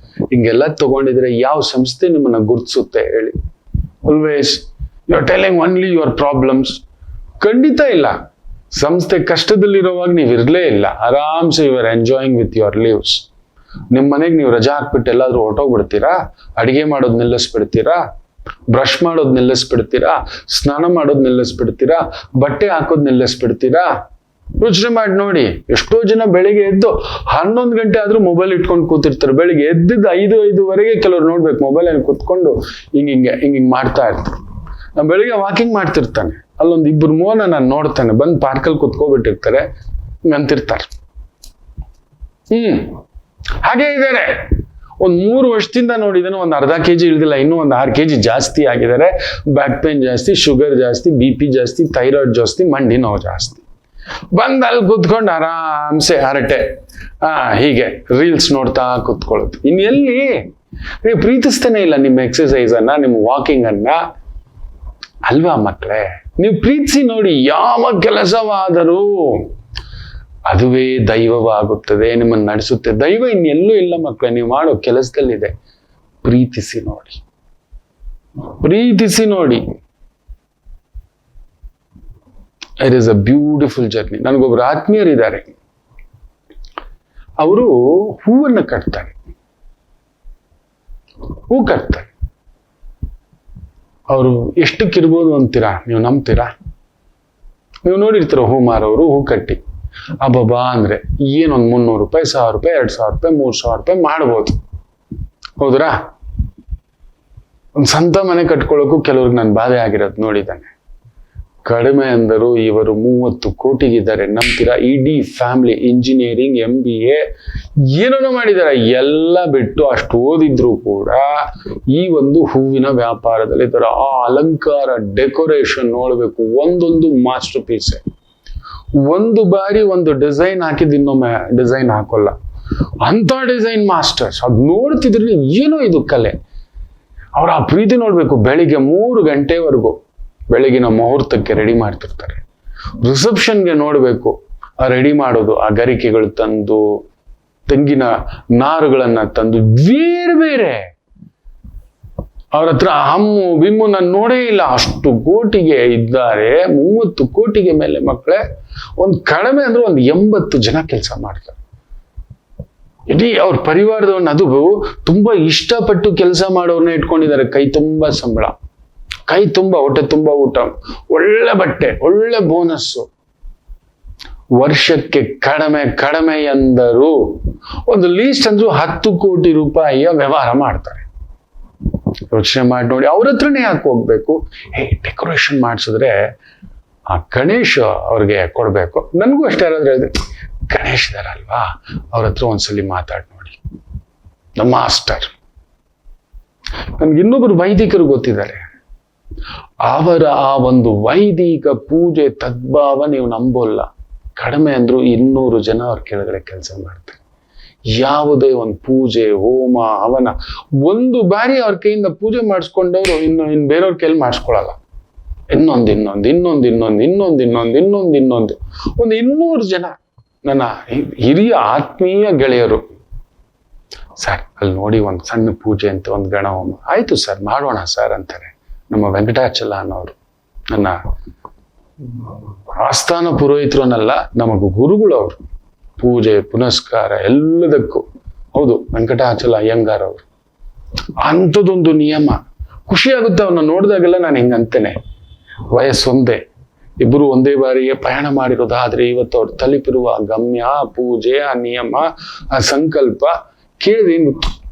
ಹಿಂಗೆಲ್ಲ ತಗೊಂಡಿದ್ರೆ ಯಾವ ಸಂಸ್ಥೆ ನಿಮ್ಮನ್ನ ಗುರ್ತಿಸುತ್ತೆ ಹೇಳಿ? Always you are telling only your problems. ಖಂಡಿತ ಇಲ್ಲ. ಸಂಸ್ಥೆ ಕಷ್ಟದಲ್ಲಿರುವಾಗ ನೀವು ಇರ್ಲೇ ಇಲ್ಲ, ಆರಾಮ್ಸೆ you are enjoying with your leaves. ನಿಮ್ ಮನೆಗೆ ನೀವು ರಜಾ ಹಾಕ್ಬಿಟ್ಟು ಎಲ್ಲಾದ್ರೂ ಹೊರಟೋಗ್ಬಿಡ್ತೀರಾ, ಅಡಿಗೆ ಮಾಡೋದ್ ನಿಲ್ಲಿಸ್ಬಿಡ್ತೀರಾ, ಬ್ರಷ್ ಮಾಡೋದ್ ನಿಲ್ಲಿಸ್ಬಿಡ್ತೀರಾ, ಸ್ನಾನ ಮಾಡೋದ್ ನಿಲ್ಲಿಸ್ಬಿಡ್ತೀರಾ, ಬಟ್ಟೆ ಹಾಕೋದ್ ನಿಲ್ಲಿಸ್ಬಿಡ್ತೀರಾ? ಯೋಚನೆ ಮಾಡಿ ನೋಡಿ. ಎಷ್ಟೋ ಜನ ಬೆಳಿಗ್ಗೆ ಎದ್ದು 11 ಗಂಟೆ ಆದ್ರೂ ಮೊಬೈಲ್ ಇಟ್ಕೊಂಡು ಕೂತಿರ್ತಾರೆ. ಬೆಳಿಗ್ಗೆ ಎದ್ದಿದ್ದು 5-5:30 ಕೆಲವ್ರು ನೋಡ್ಬೇಕು ಮೊಬೈಲ್ ಅಲ್ಲಿ ಕುತ್ಕೊಂಡು ಹಿಂಗ್ ಮಾಡ್ತಾ ಇರ್ತಾರೆ. ನಾನು ಬೆಳಿಗ್ಗೆ ವಾಕಿಂಗ್ ಮಾಡ್ತಿರ್ತಾನೆ, ಅಲ್ಲೊಂದು 2-3 ನಾನು ನೋಡ್ತಾನೆ, ಬಂದ್ ಪಾರ್ಕಲ್ಲಿ ಕುತ್ಕೋಬಿಟ್ಟಿರ್ತಾರೆ, ಅಂತಿರ್ತಾರೆ. ಹಾಗೆ ಇದ್ದಾರೆ. ಒಂದ್ 3 ವರ್ಷದಿಂದ ನೋಡಿದಾನೆ, ಒಂದ್ ಅರ್ಧ ಕೆಜಿ ಇಳಿದಿಲ್ಲ, ಇನ್ನೂ ಒಂದ್ 6 ಕೆಜಿ ಜಾಸ್ತಿ ಆಗಿದ್ದಾರೆ. ಬ್ಯಾಕ್ ಪೇನ್ ಜಾಸ್ತಿ, ಶುಗರ್ ಜಾಸ್ತಿ, BP ಜಾಸ್ತಿ, ಥೈರಾಯ್ಡ್ ಜಾಸ್ತಿ, ಮಂಡಿ ನೋವು ಜಾಸ್ತಿ. ಬಂದ್ ಅಲ್ಲಿ ಕುತ್ಕೊಂಡು ಆರಾಮ್ಸೆ ಹರಟೆ ಹೀಗೆ ರೀಲ್ಸ್ ನೋಡ್ತಾ ಕುತ್ಕೊಳ್ಳೋದು. ಇನ್ ಎಲ್ಲಿ ನೀವು ಪ್ರೀತಿಸ್ತಾನೆ ಇಲ್ಲ ನಿಮ್ಮ ಎಕ್ಸಸೈಸ್ ಅನ್ನ, ನಿಮ್ಮ ವಾಕಿಂಗ್ ಅನ್ನ ಅಲ್ವಾ ಮಕ್ಕಳೇ? ನೀವು ಪ್ರೀತಿಸಿ ನೋಡಿ. ಯಾವ ಕೆಲಸವಾದರೂ ಅದುವೇ ದೈವವಾಗುತ್ತದೆ, ನಿಮ್ಮನ್ನು ನಡೆಸುತ್ತೆ. ದೈವ ಇನ್ನೆಲ್ಲೂ ಇಲ್ಲ ಮಕ್ಕಳೇ, ನೀವು ಮಾಡೋ ಕೆಲಸದಲ್ಲಿದೆ. ಪ್ರೀತಿಸಿ ನೋಡಿ, ಪ್ರೀತಿಸಿ ನೋಡಿ. It is a beautiful journey. ನನಗೊಬ್ರು ಆತ್ಮೀಯರಿದ್ದಾರೆ, ಅವರು ಹೂವನ್ನು ಕಟ್ತಾರೆ, ಹೂ ಕಟ್ತಾರೆ. ಅವರು ಎಷ್ಟಕ್ಕಿರ್ಬೋದು ಅಂತೀರಾ? ನೀವು ನಂಬ್ತೀರಾ? ನೀವು ನೋಡಿರ್ತೀರ ಹೂ ಮಾರೋರು ಹೂ ಕಟ್ಟಿ ಅಬ್ಬಬ್ಬಾ ಅಂದ್ರೆ ಏನೊಂದು 300 ರೂಪಾಯಿ, 1000 ರೂಪಾಯಿ, 2000 ರೂಪಾಯಿ, 3000 ರೂಪಾಯಿ ಮಾಡ್ಬೋದು. ಹೌದ್ರಾ? ಒಂದು ಸ್ವಂತ ಮನೆ ಕಟ್ಕೊಳ್ಳೋಕ್ಕೂ ಕೆಲವ್ರಿಗೆ ನಾನು ಬಾಧೆ ಆಗಿರೋದು ನೋಡಿದ್ದಾನೆ. ಕಡಿಮೆ ಅಂದರು ಇವರು 30 ಕೋಟಿಗಿದ್ದಾರೆ. ನಂಬ್ತೀರಾ? ಇಡೀ ಫ್ಯಾಮಿಲಿ ಇಂಜಿನಿಯರಿಂಗ್, MBA ಏನೇನೋ ಮಾಡಿದ್ದಾರೆ. ಎಲ್ಲ ಬಿಟ್ಟು ಅಷ್ಟು ಓದಿದ್ರು ಕೂಡ ಈ ಒಂದು ಹೂವಿನ ವ್ಯಾಪಾರದಲ್ಲಿ ಇದ್ದಾರೆ. ಆ ಅಲಂಕಾರ, ಡೆಕೋರೇಷನ್ ನೋಡ್ಬೇಕು, ಒಂದೊಂದು ಮಾಸ್ಟರ್ ಪೀಸ್. ಒಂದು ಬಾರಿ ಒಂದು ಡಿಸೈನ್ ಹಾಕಿದ್ ಇನ್ನೊಮ್ಮೆ ಡಿಸೈನ್ ಹಾಕೋಲ್ಲ, ಅಂತ ಡಿಸೈನ್ ಮಾಸ್ಟರ್ಸ್. ಅದ್ ನೋಡ್ತಿದ್ರೆ ಏನೋ ಇದು ಕಲೆ. ಅವ್ರ ಆ ಪ್ರೀತಿ ನೋಡ್ಬೇಕು. ಬೆಳಿಗ್ಗೆ 3 ಗಂಟೆವರೆಗೂ ಬೆಳಗಿನ ಮುಹೂರ್ತಕ್ಕೆ ರೆಡಿ ಮಾಡ್ತಿರ್ತಾರೆ. ರಿಸೆಪ್ಷನ್ಗೆ ನೋಡ್ಬೇಕು, ಆ ರೆಡಿ ಮಾಡೋದು, ಆ ಗರಿಕೆಗಳು ತಂದು, ತೆಂಗಿನ ನಾರುಗಳನ್ನ ತಂದು, ಬೇರೆ ಬೇರೆ. ಅವ್ರ ಹತ್ರ ಹಮ್ಮು ಬಿಮ್ಮು ನಾನು ನೋಡೇ ಇಲ್ಲ. ಅಷ್ಟು ಕೋಟಿಗೆ ಇದ್ದಾರೆ. 30 ಕೋಟಿಗೆ ಮೇಲೆ ಮಕ್ಕಳೇ. ಒಂದು ಕಡಿಮೆ ಅಂದ್ರೆ ಒಂದು 80 ಜನ ಕೆಲಸ ಮಾಡ್ತಾರೆ. ಇಡೀ ಅವ್ರ ಪರಿವಾರದವ್ರನ್ನ, ಅದು ತುಂಬಾ ಇಷ್ಟಪಟ್ಟು ಕೆಲಸ ಮಾಡೋರ್ನ ಇಟ್ಕೊಂಡಿದ್ದಾರೆ. ಕೈ ತುಂಬಾ ಸಂಬಳ, ಕೈ ತುಂಬಾ, ಹೊಟ್ಟೆ ತುಂಬಾ ಊಟ, ಒಳ್ಳೆ ಬಟ್ಟೆ, ಒಳ್ಳೆ ಬೋನಸ್ಸು. ವರ್ಷಕ್ಕೆ ಕಡಿಮೆ ಎಂದರು ಒಂದು ಲೀಸ್ಟ್ ಅಂದ್ರೂ 10 ಕೋಟಿ ರೂಪಾಯಿಯ ವ್ಯವಹಾರ ಮಾಡ್ತಾರೆ. ಯೋಚನೆ ಮಾಡಿ ನೋಡಿ. ಅವ್ರ ಹತ್ರನೇ ಯಾಕೆ ಹೋಗ್ಬೇಕು? ಡೆಕೋರೇಷನ್ ಮಾಡಿಸಿದ್ರೆ ಆ ಗಣೇಶ್ ಅವ್ರಿಗೆ ಕೊಡ್ಬೇಕು. ನನಗೂ ಅಷ್ಟೇ ಯಾರಾದ್ರೂ ಹೇಳಿದ್ರೆ, ಗಣೇಶ್ ಇದಾರಲ್ವಾ, ಅವ್ರ ಹತ್ರ ಒಂದ್ಸಲಿ ಮಾತಾಡಿ ನೋಡಿ, ನಮ್ಮ ಮಾಸ್ಟರ್. ನನ್ಗೆ ಇನ್ನೊಬ್ರು ವೈದಿಕರು ಗೊತ್ತಿದ್ದಾರೆ. ಅವರ ಆ ಒಂದು ವೈದಿಕ ಪೂಜೆ ತದ್ಭಾವ ನೀವು ನಂಬೋಲ್ಲ. ಕಡಿಮೆ ಅಂದ್ರು 200 ಜನ ಅವ್ರ ಕೆಳಗಡೆ ಕೆಲಸ ಮಾಡ್ತಾರೆ. ಯಾವುದೇ ಒಂದು ಪೂಜೆ, ಹೋಮ, ಹವನ ಒಂದು ಬಾರಿ ಅವ್ರ ಕೈಯಿಂದ ಪೂಜೆ ಮಾಡಿಸ್ಕೊಂಡವ್ರು ಇನ್ನು ಬೇರೆಯವ್ರ ಕೈಯಲ್ಲಿ ಮಾಡಿಸ್ಕೊಳಲ್ಲ. ಇನ್ನೊಂದು ಒಂದು 200 ಜನ ನನ್ನ ಹಿರಿಯ ಆತ್ಮೀಯ ಗೆಳೆಯರು. ಸರ್ ಅಲ್ಲಿ ನೋಡಿ ಒಂದು ಸಣ್ಣ ಪೂಜೆ ಅಂತ, ಒಂದು ಗಣ ಹೋಮ. ಆಯ್ತು ಸರ್, ಮಾಡೋಣ ಸರ್ ಅಂತಾರೆ. ನಮ್ಮ ವೆಂಕಟಾಚಲ ಅನ್ನೋರು ನನ್ನ ಆಸ್ಥಾನ ಪುರೋಹಿತರು ಅನ್ನಲ್ಲ, ನಮಗೂ ಗುರುಗಳು ಅವರು. ಪೂಜೆ ಪುನಸ್ಕಾರ ಎಲ್ಲದಕ್ಕೂ. ಹೌದು, ವೆಂಕಟಾಚಲ ಅಯ್ಯಂಗಾರ್ ಅವರು. ಅಂಥದ್ದೊಂದು ನಿಯಮ. ಖುಷಿ ಆಗುತ್ತೆ ಅವ್ರನ್ನ ನೋಡಿದಾಗೆಲ್ಲ. ನಾನು ಹಿಂಗಂತೇನೆ, ವಯಸ್ಸೊಂದೇ, ಇಬ್ಬರು ಒಂದೇ ಬಾರಿಗೆ ಪ್ರಯಾಣ ಮಾಡಿರೋದಾದ್ರೆ ಇವತ್ತು ಅವ್ರು ತಲುಪಿರುವ ಗಮ್ಯ, ಪೂಜೆ, ಆ ನಿಯಮ, ಆ ಸಂಕಲ್ಪ ಕೇಳಿದ್ರೆ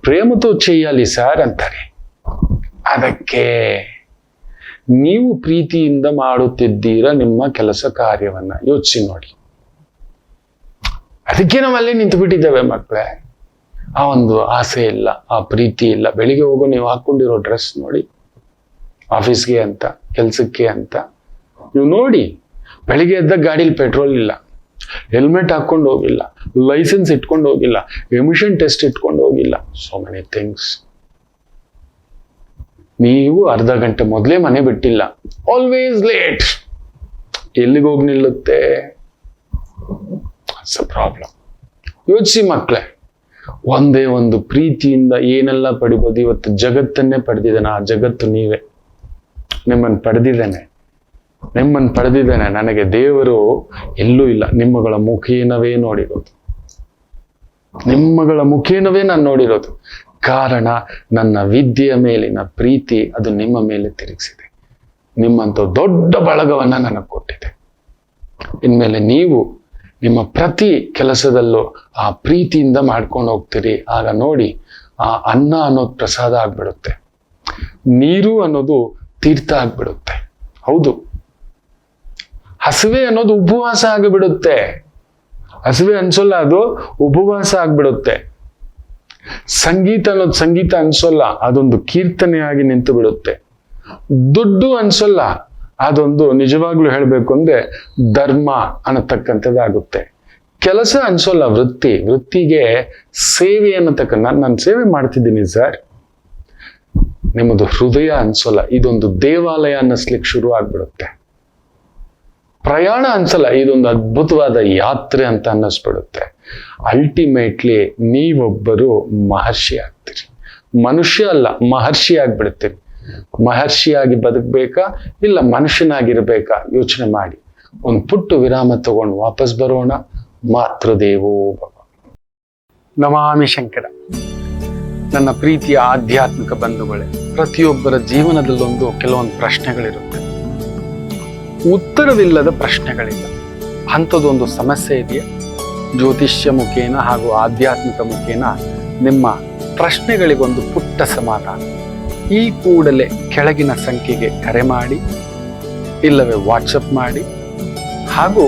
ಪ್ರೇಮತೋ ಚೆಯ್ಯಾಲಿ ಸರ್ ಅಂತಾರೆ. ಅದಕ್ಕೆ ನೀವು ಪ್ರೀತಿಯಿಂದ ಮಾಡುತ್ತಿದ್ದೀರಾ ನಿಮ್ಮ ಕೆಲಸ ಕಾರ್ಯವನ್ನ. ಯೋಚಿಸಿ ನೋಡಿ. ಅದಕ್ಕೆ ನಾವಲ್ಲೇ ನಿಂತು ಬಿಟ್ಟಿದ್ದೇವೆ ಮಕ್ಕಳೇ. ಆ ಒಂದು ಆಸೆ ಇಲ್ಲ, ಆ ಪ್ರೀತಿ ಇಲ್ಲ. ಬೆಳಿಗ್ಗೆ ಹೋಗೋ ನೀವು ಹಾಕೊಂಡಿರೋ ಡ್ರೆಸ್ ನೋಡಿ, ಆಫೀಸ್ಗೆ ಅಂತ, ಕೆಲ್ಸಕ್ಕೆ ಅಂತ. ನೀವು ನೋಡಿ, ಬೆಳಿಗ್ಗೆ ಎದ್ದಾಗ ಗಾಡೀಲಿ ಪೆಟ್ರೋಲ್ ಇಲ್ಲ, ಹೆಲ್ಮೆಟ್ ಹಾಕೊಂಡು ಹೋಗಿಲ್ಲ, ಲೈಸೆನ್ಸ್ ಇಟ್ಕೊಂಡು ಹೋಗಿಲ್ಲ, ಎಮಿಷನ್ ಟೆಸ್ಟ್ ಇಟ್ಕೊಂಡು ಹೋಗಿಲ್ಲ. So many things. ನೀವು ಅರ್ಧ ಗಂಟೆ ಮೊದಲೇ ಮನೆ ಬಿಟ್ಟಿಲ್ಲ, ಆಲ್ವೇಸ್ ಲೇಟ್. ಎಲ್ಲಿಗೆ ಹೋಗಿ ನಿಲ್ಲುತ್ತೆ? ಪ್ರಾಬ್ಲಮ್. ಯೋಚಿಸಿ ಮಕ್ಕಳೇ. ಒಂದೇ ಒಂದು ಪ್ರೀತಿಯಿಂದ ಏನೆಲ್ಲ ಪಡಿಬೋದು. ಇವತ್ತು ಜಗತ್ತನ್ನೇ ಪಡೆದಿದ್ದಾನೆ. ಆ ಜಗತ್ತು ನೀವೇ. ನಿಮ್ಮನ್ನು ಪಡೆದಿದ್ದೇನೆ. ನನಗೆ ದೇವರು ಎಲ್ಲೂ ಇಲ್ಲ, ನಿಮ್ಮಗಳ ಮುಖೇನವೇ ನೋಡಿರೋದು. ನಿಮ್ಮಗಳ ಮುಖೇನವೇ ನಾನು ನೋಡಿರೋದು. ಕಾರಣ ನನ್ನ ವಿದ್ಯೆಯ ಮೇಲಿನ ಪ್ರೀತಿ ಅದು ನಿಮ್ಮ ಮೇಲೆ ತಿರುಗಿಸಿದೆ. ನಿಮ್ಮಂತ ದೊಡ್ಡ ಬಳಗವನ್ನ ನನಗೆ ಕೊಟ್ಟಿದೆ. ಇನ್ಮೇಲೆ ನೀವು ನಿಮ್ಮ ಪ್ರತಿ ಕೆಲಸದಲ್ಲೂ ಆ ಪ್ರೀತಿಯಿಂದ ಮಾಡ್ಕೊಂಡು ಹೋಗ್ತೀರಿ. ಆಗ ನೋಡಿ, ಆ ಅನ್ನ ಅನ್ನೋದು ಪ್ರಸಾದ ಆಗ್ಬಿಡುತ್ತೆ, ನೀರು ಅನ್ನೋದು ತೀರ್ಥ ಆಗ್ಬಿಡುತ್ತೆ. ಹೌದು, ಹಸಿವೆ ಅನ್ನೋದು ಉಪವಾಸ ಆಗಿಬಿಡುತ್ತೆ. ಹಸಿವೆ ಅನ್ಸೋಲ್ಲ, ಅದು ಉಪವಾಸ ಆಗ್ಬಿಡುತ್ತೆ. ಸಂಗೀತ ಅನ್ನೋದು ಸಂಗೀತ ಅನ್ಸೋಲ್ಲ, ಅದೊಂದು ಕೀರ್ತನೆಯಾಗಿ ನಿಂತು ಬಿಡುತ್ತೆ. ದುಡ್ಡು ಅನ್ಸೋಲ್ಲ, ಅದೊಂದು ನಿಜವಾಗ್ಲೂ ಹೇಳ್ಬೇಕು ಅಂದ್ರೆ ಧರ್ಮ ಅನ್ನತಕ್ಕಂಥದ್ದಾಗುತ್ತೆ. ಕೆಲಸ ಅನ್ಸೋಲ್ಲ, ವೃತ್ತಿಗೆ ಸೇವೆ ಅನ್ನತಕ್ಕ ನಾನು ಸೇವೆ ಮಾಡ್ತಿದ್ದೀನಿ ಸರ್. ನಿಮ್ಮದು ಹೃದಯ ಅನ್ಸೋಲ್ಲ, ಇದೊಂದು ದೇವಾಲಯ ಅನ್ನಿಸ್ಲಿಕ್ಕೆ ಶುರು ಆಗ್ಬಿಡುತ್ತೆ. ಪ್ರಯಾಣ ಅನ್ಸಲ್ಲ, ಇದೊಂದು ಅದ್ಭುತವಾದ ಯಾತ್ರೆ ಅಂತ ಅನ್ನಿಸ್ಬಿಡುತ್ತೆ. ಅಲ್ಟಿಮೇಟ್ಲಿ ನೀವೊಬ್ಬರು ಮಹರ್ಷಿ ಆಗ್ತೀರಿ. ಮನುಷ್ಯ ಅಲ್ಲ, ಮಹರ್ಷಿ ಆಗ್ಬಿಡ್ತೀರಿ. ಮಹರ್ಷಿಯಾಗಿ ಬದುಕಬೇಕಾ ಇಲ್ಲ ಮನುಷ್ಯನಾಗಿರ್ಬೇಕಾ ಯೋಚನೆ ಮಾಡಿ. ಒಂದು ಪುಟ್ಟು ವಿರಾಮ ತಗೊಂಡು ವಾಪಸ್ ಬರೋಣ. ಮಾತೃದೇವೋ ಭವ. ನಮಾಮಿ ಶಂಕರ. ನನ್ನ ಪ್ರೀತಿಯ ಆಧ್ಯಾತ್ಮಿಕ ಬಂಧುಗಳೇ, ಪ್ರತಿಯೊಬ್ಬರ ಜೀವನದಲ್ಲೊಂದು ಕೆಲವೊಂದು ಪ್ರಶ್ನೆಗಳಿರುತ್ತೆ, ಉತ್ತರವಿಲ್ಲದ ಪ್ರಶ್ನೆಗಳಿಲ್ಲ. ಅಂಥದ್ದೊಂದು ಸಮಸ್ಯೆ ಇದೆಯಾ? ಜ್ಯೋತಿಷ್ಯ ಮುಖೇನ ಹಾಗೂ ಆಧ್ಯಾತ್ಮಿಕ ಮುಖೇನ ನಿಮ್ಮ ಪ್ರಶ್ನೆಗಳಿಗೊಂದು ಪುಟ್ಟ ಸಮಾಧಾನ. ಈ ಕೂಡಲೇ ಕೆಳಗಿನ ಸಂಖ್ಯೆಗೆ ಕರೆ ಮಾಡಿ, ಇಲ್ಲವೇ ವಾಟ್ಸಪ್ ಮಾಡಿ, ಹಾಗೂ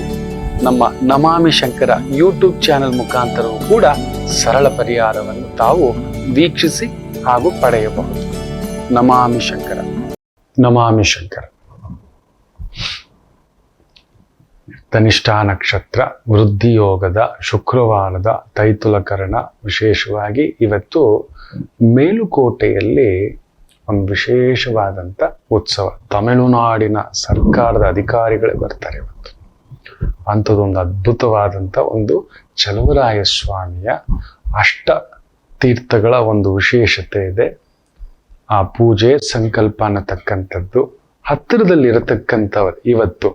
ನಮ್ಮ ನಮಾಮಿ ಶಂಕರ ಯೂಟ್ಯೂಬ್ ಚಾನೆಲ್ ಮುಖಾಂತರವೂ ಕೂಡ ಸರಳ ಪರಿಹಾರವನ್ನು ತಾವು ವೀಕ್ಷಿಸಿ ಹಾಗೂ ಪಡೆಯಬಹುದು. ನಮಾಮಿ ಶಂಕರ. ನಮಾಮಿ ಶಂಕರ. ಧನಿಷ್ಠಾ ನಕ್ಷತ್ರ ವೃದ್ಧಿಯೋಗದ ಶುಕ್ರವಾರದ ತೈತುಲಕರಣ. ವಿಶೇಷವಾಗಿ ಇವತ್ತು ಮೇಲುಕೋಟೆಯಲ್ಲಿ ಒಂದು ವಿಶೇಷವಾದಂಥ ಉತ್ಸವ. ತಮಿಳುನಾಡಿನ ಸರ್ಕಾರದ ಅಧಿಕಾರಿಗಳೇ ಬರ್ತಾರೆ ಇವತ್ತು. ಅಂಥದ್ದೊಂದು ಅದ್ಭುತವಾದಂಥ ಒಂದು ಚಲುವರಾಯ ಸ್ವಾಮಿಯ ಅಷ್ಟ ತೀರ್ಥಗಳ ಒಂದು ವಿಶೇಷತೆ ಇದೆ. ಆ ಪೂಜೆ ಸಂಕಲ್ಪ ಅನ್ನತಕ್ಕಂಥದ್ದು ಹತ್ತಿರದಲ್ಲಿರತಕ್ಕಂಥವ್ರು ಇವತ್ತು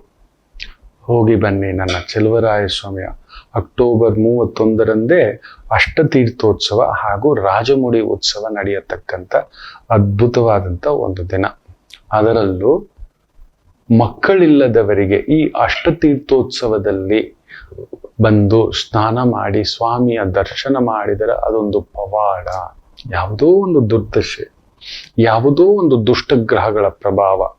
ಹೋಗಿ ಬನ್ನಿ. ನನ್ನ ಚೆಲುವರಾಯ ಸ್ವಾಮಿಯ ಅಕ್ಟೋಬರ್ 31ರಂದೇ ಅಷ್ಟತೀರ್ಥೋತ್ಸವ ಹಾಗೂ ರಾಜಮುಡಿ ಉತ್ಸವ ನಡೆಯತಕ್ಕಂಥ ಅದ್ಭುತವಾದಂಥ ಒಂದು ದಿನ. ಅದರಲ್ಲೂ ಮಕ್ಕಳಿಲ್ಲದವರಿಗೆ ಈ ಅಷ್ಟತೀರ್ಥೋತ್ಸವದಲ್ಲಿ ಬಂದು ಸ್ನಾನ ಮಾಡಿ ಸ್ವಾಮಿಯ ದರ್ಶನ ಮಾಡಿದರೆ ಅದೊಂದು ಪವಾಡ. ಯಾವುದೋ ಒಂದು ದುರ್ದಶೆ, ಯಾವುದೋ ಒಂದು ದುಷ್ಟಗ್ರಹಗಳ ಪ್ರಭಾವ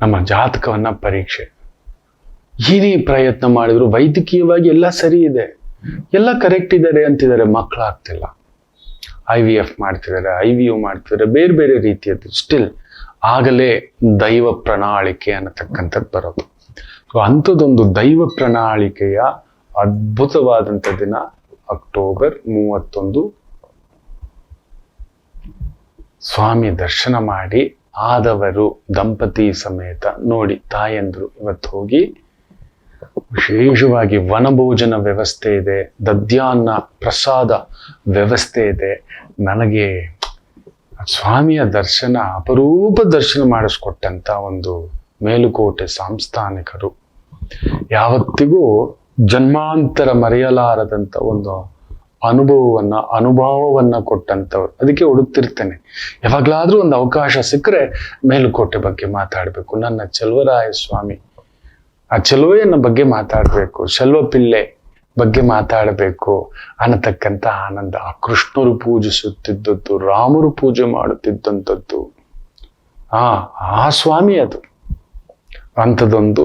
ನಮ್ಮ ಜಾತಕವನ್ನ ಪರೀಕ್ಷೆ ಏನೇ ಪ್ರಯತ್ನ ಮಾಡಿದ್ರು ವೈದ್ಯಕೀಯವಾಗಿ ಎಲ್ಲ ಸರಿ ಇದೆ, ಎಲ್ಲ ಕರೆಕ್ಟ್ ಇದ್ದಾರೆ ಅಂತಿದ್ದಾರೆ, ಮಕ್ಕಳಾಗ್ತಿಲ್ಲ. IVF ಮಾಡ್ತಿದ್ದಾರೆ, IVU ಮಾಡ್ತಿದ್ದಾರೆ, ಬೇರೆ ಬೇರೆ ರೀತಿಯದ್ದು. ಸ್ಟಿಲ್ ಆಗಲೇ ದೈವ ಪ್ರಣಾಳಿಕೆ ಅನ್ನತಕ್ಕಂಥದ್ದು ಬರೋದು. ಅಂಥದ್ದೊಂದು ದೈವ ಪ್ರಣಾಳಿಕೆಯ ಅದ್ಭುತವಾದಂಥ ದಿನ ಅಕ್ಟೋಬರ್ 31. ಸ್ವಾಮಿ ದರ್ಶನ ಮಾಡಿ ಆದವರು ದಂಪತಿ ಸಮೇತ ನೋಡಿ, ತಾಯಂದ್ರು ಇವತ್ತು ಹೋಗಿ ವಿಶೇಷವಾಗಿ ವನಭೋಜನ ವ್ಯವಸ್ಥೆ ಇದೆ, ದಧ್ಯಾನ್ನ ಪ್ರಸಾದ ವ್ಯವಸ್ಥೆ ಇದೆ. ನನಗೆ ಸ್ವಾಮಿಯ ದರ್ಶನ, ಅಪರೂಪ ದರ್ಶನ ಮಾಡಿಸ್ಕೊಟ್ಟಂತ ಒಂದು ಮೇಲುಕೋಟೆ ಸಂಸ್ಥಾನಿಕರು ಯಾವತ್ತಿಗೂ ಜನ್ಮಾಂತರ ಮರೆಯಲಾರದಂತ ಒಂದು ಅನುಭವವನ್ನ ಕೊಟ್ಟಂತವ್ರು. ಅದಕ್ಕೆ ಹುಡುಕ್ತಿರ್ತೇನೆ, ಯಾವಾಗ್ಲಾದ್ರೂ ಒಂದು ಅವಕಾಶ ಸಿಕ್ಕರೆ ಮೇಲುಕೋಟೆ ಬಗ್ಗೆ ಮಾತಾಡ್ಬೇಕು, ನನ್ನ ಚೆಲುವರಾಯ ಸ್ವಾಮಿ ಆ ಚೆಲುವೆಯನ್ನ ಬಗ್ಗೆ ಮಾತಾಡ್ಬೇಕು, ಚೆಲುವಪಿಲ್ಲೆ ಬಗ್ಗೆ ಮಾತಾಡಬೇಕು ಅನ್ನತಕ್ಕಂಥ ಆನಂದ. ಆ ಕೃಷ್ಣರು ಪೂಜಿಸುತ್ತಿದ್ದದ್ದು, ರಾಮರು ಪೂಜೆ ಮಾಡುತ್ತಿದ್ದಂಥದ್ದು ಆ ಸ್ವಾಮಿ ಅದು. ಅಂಥದ್ದೊಂದು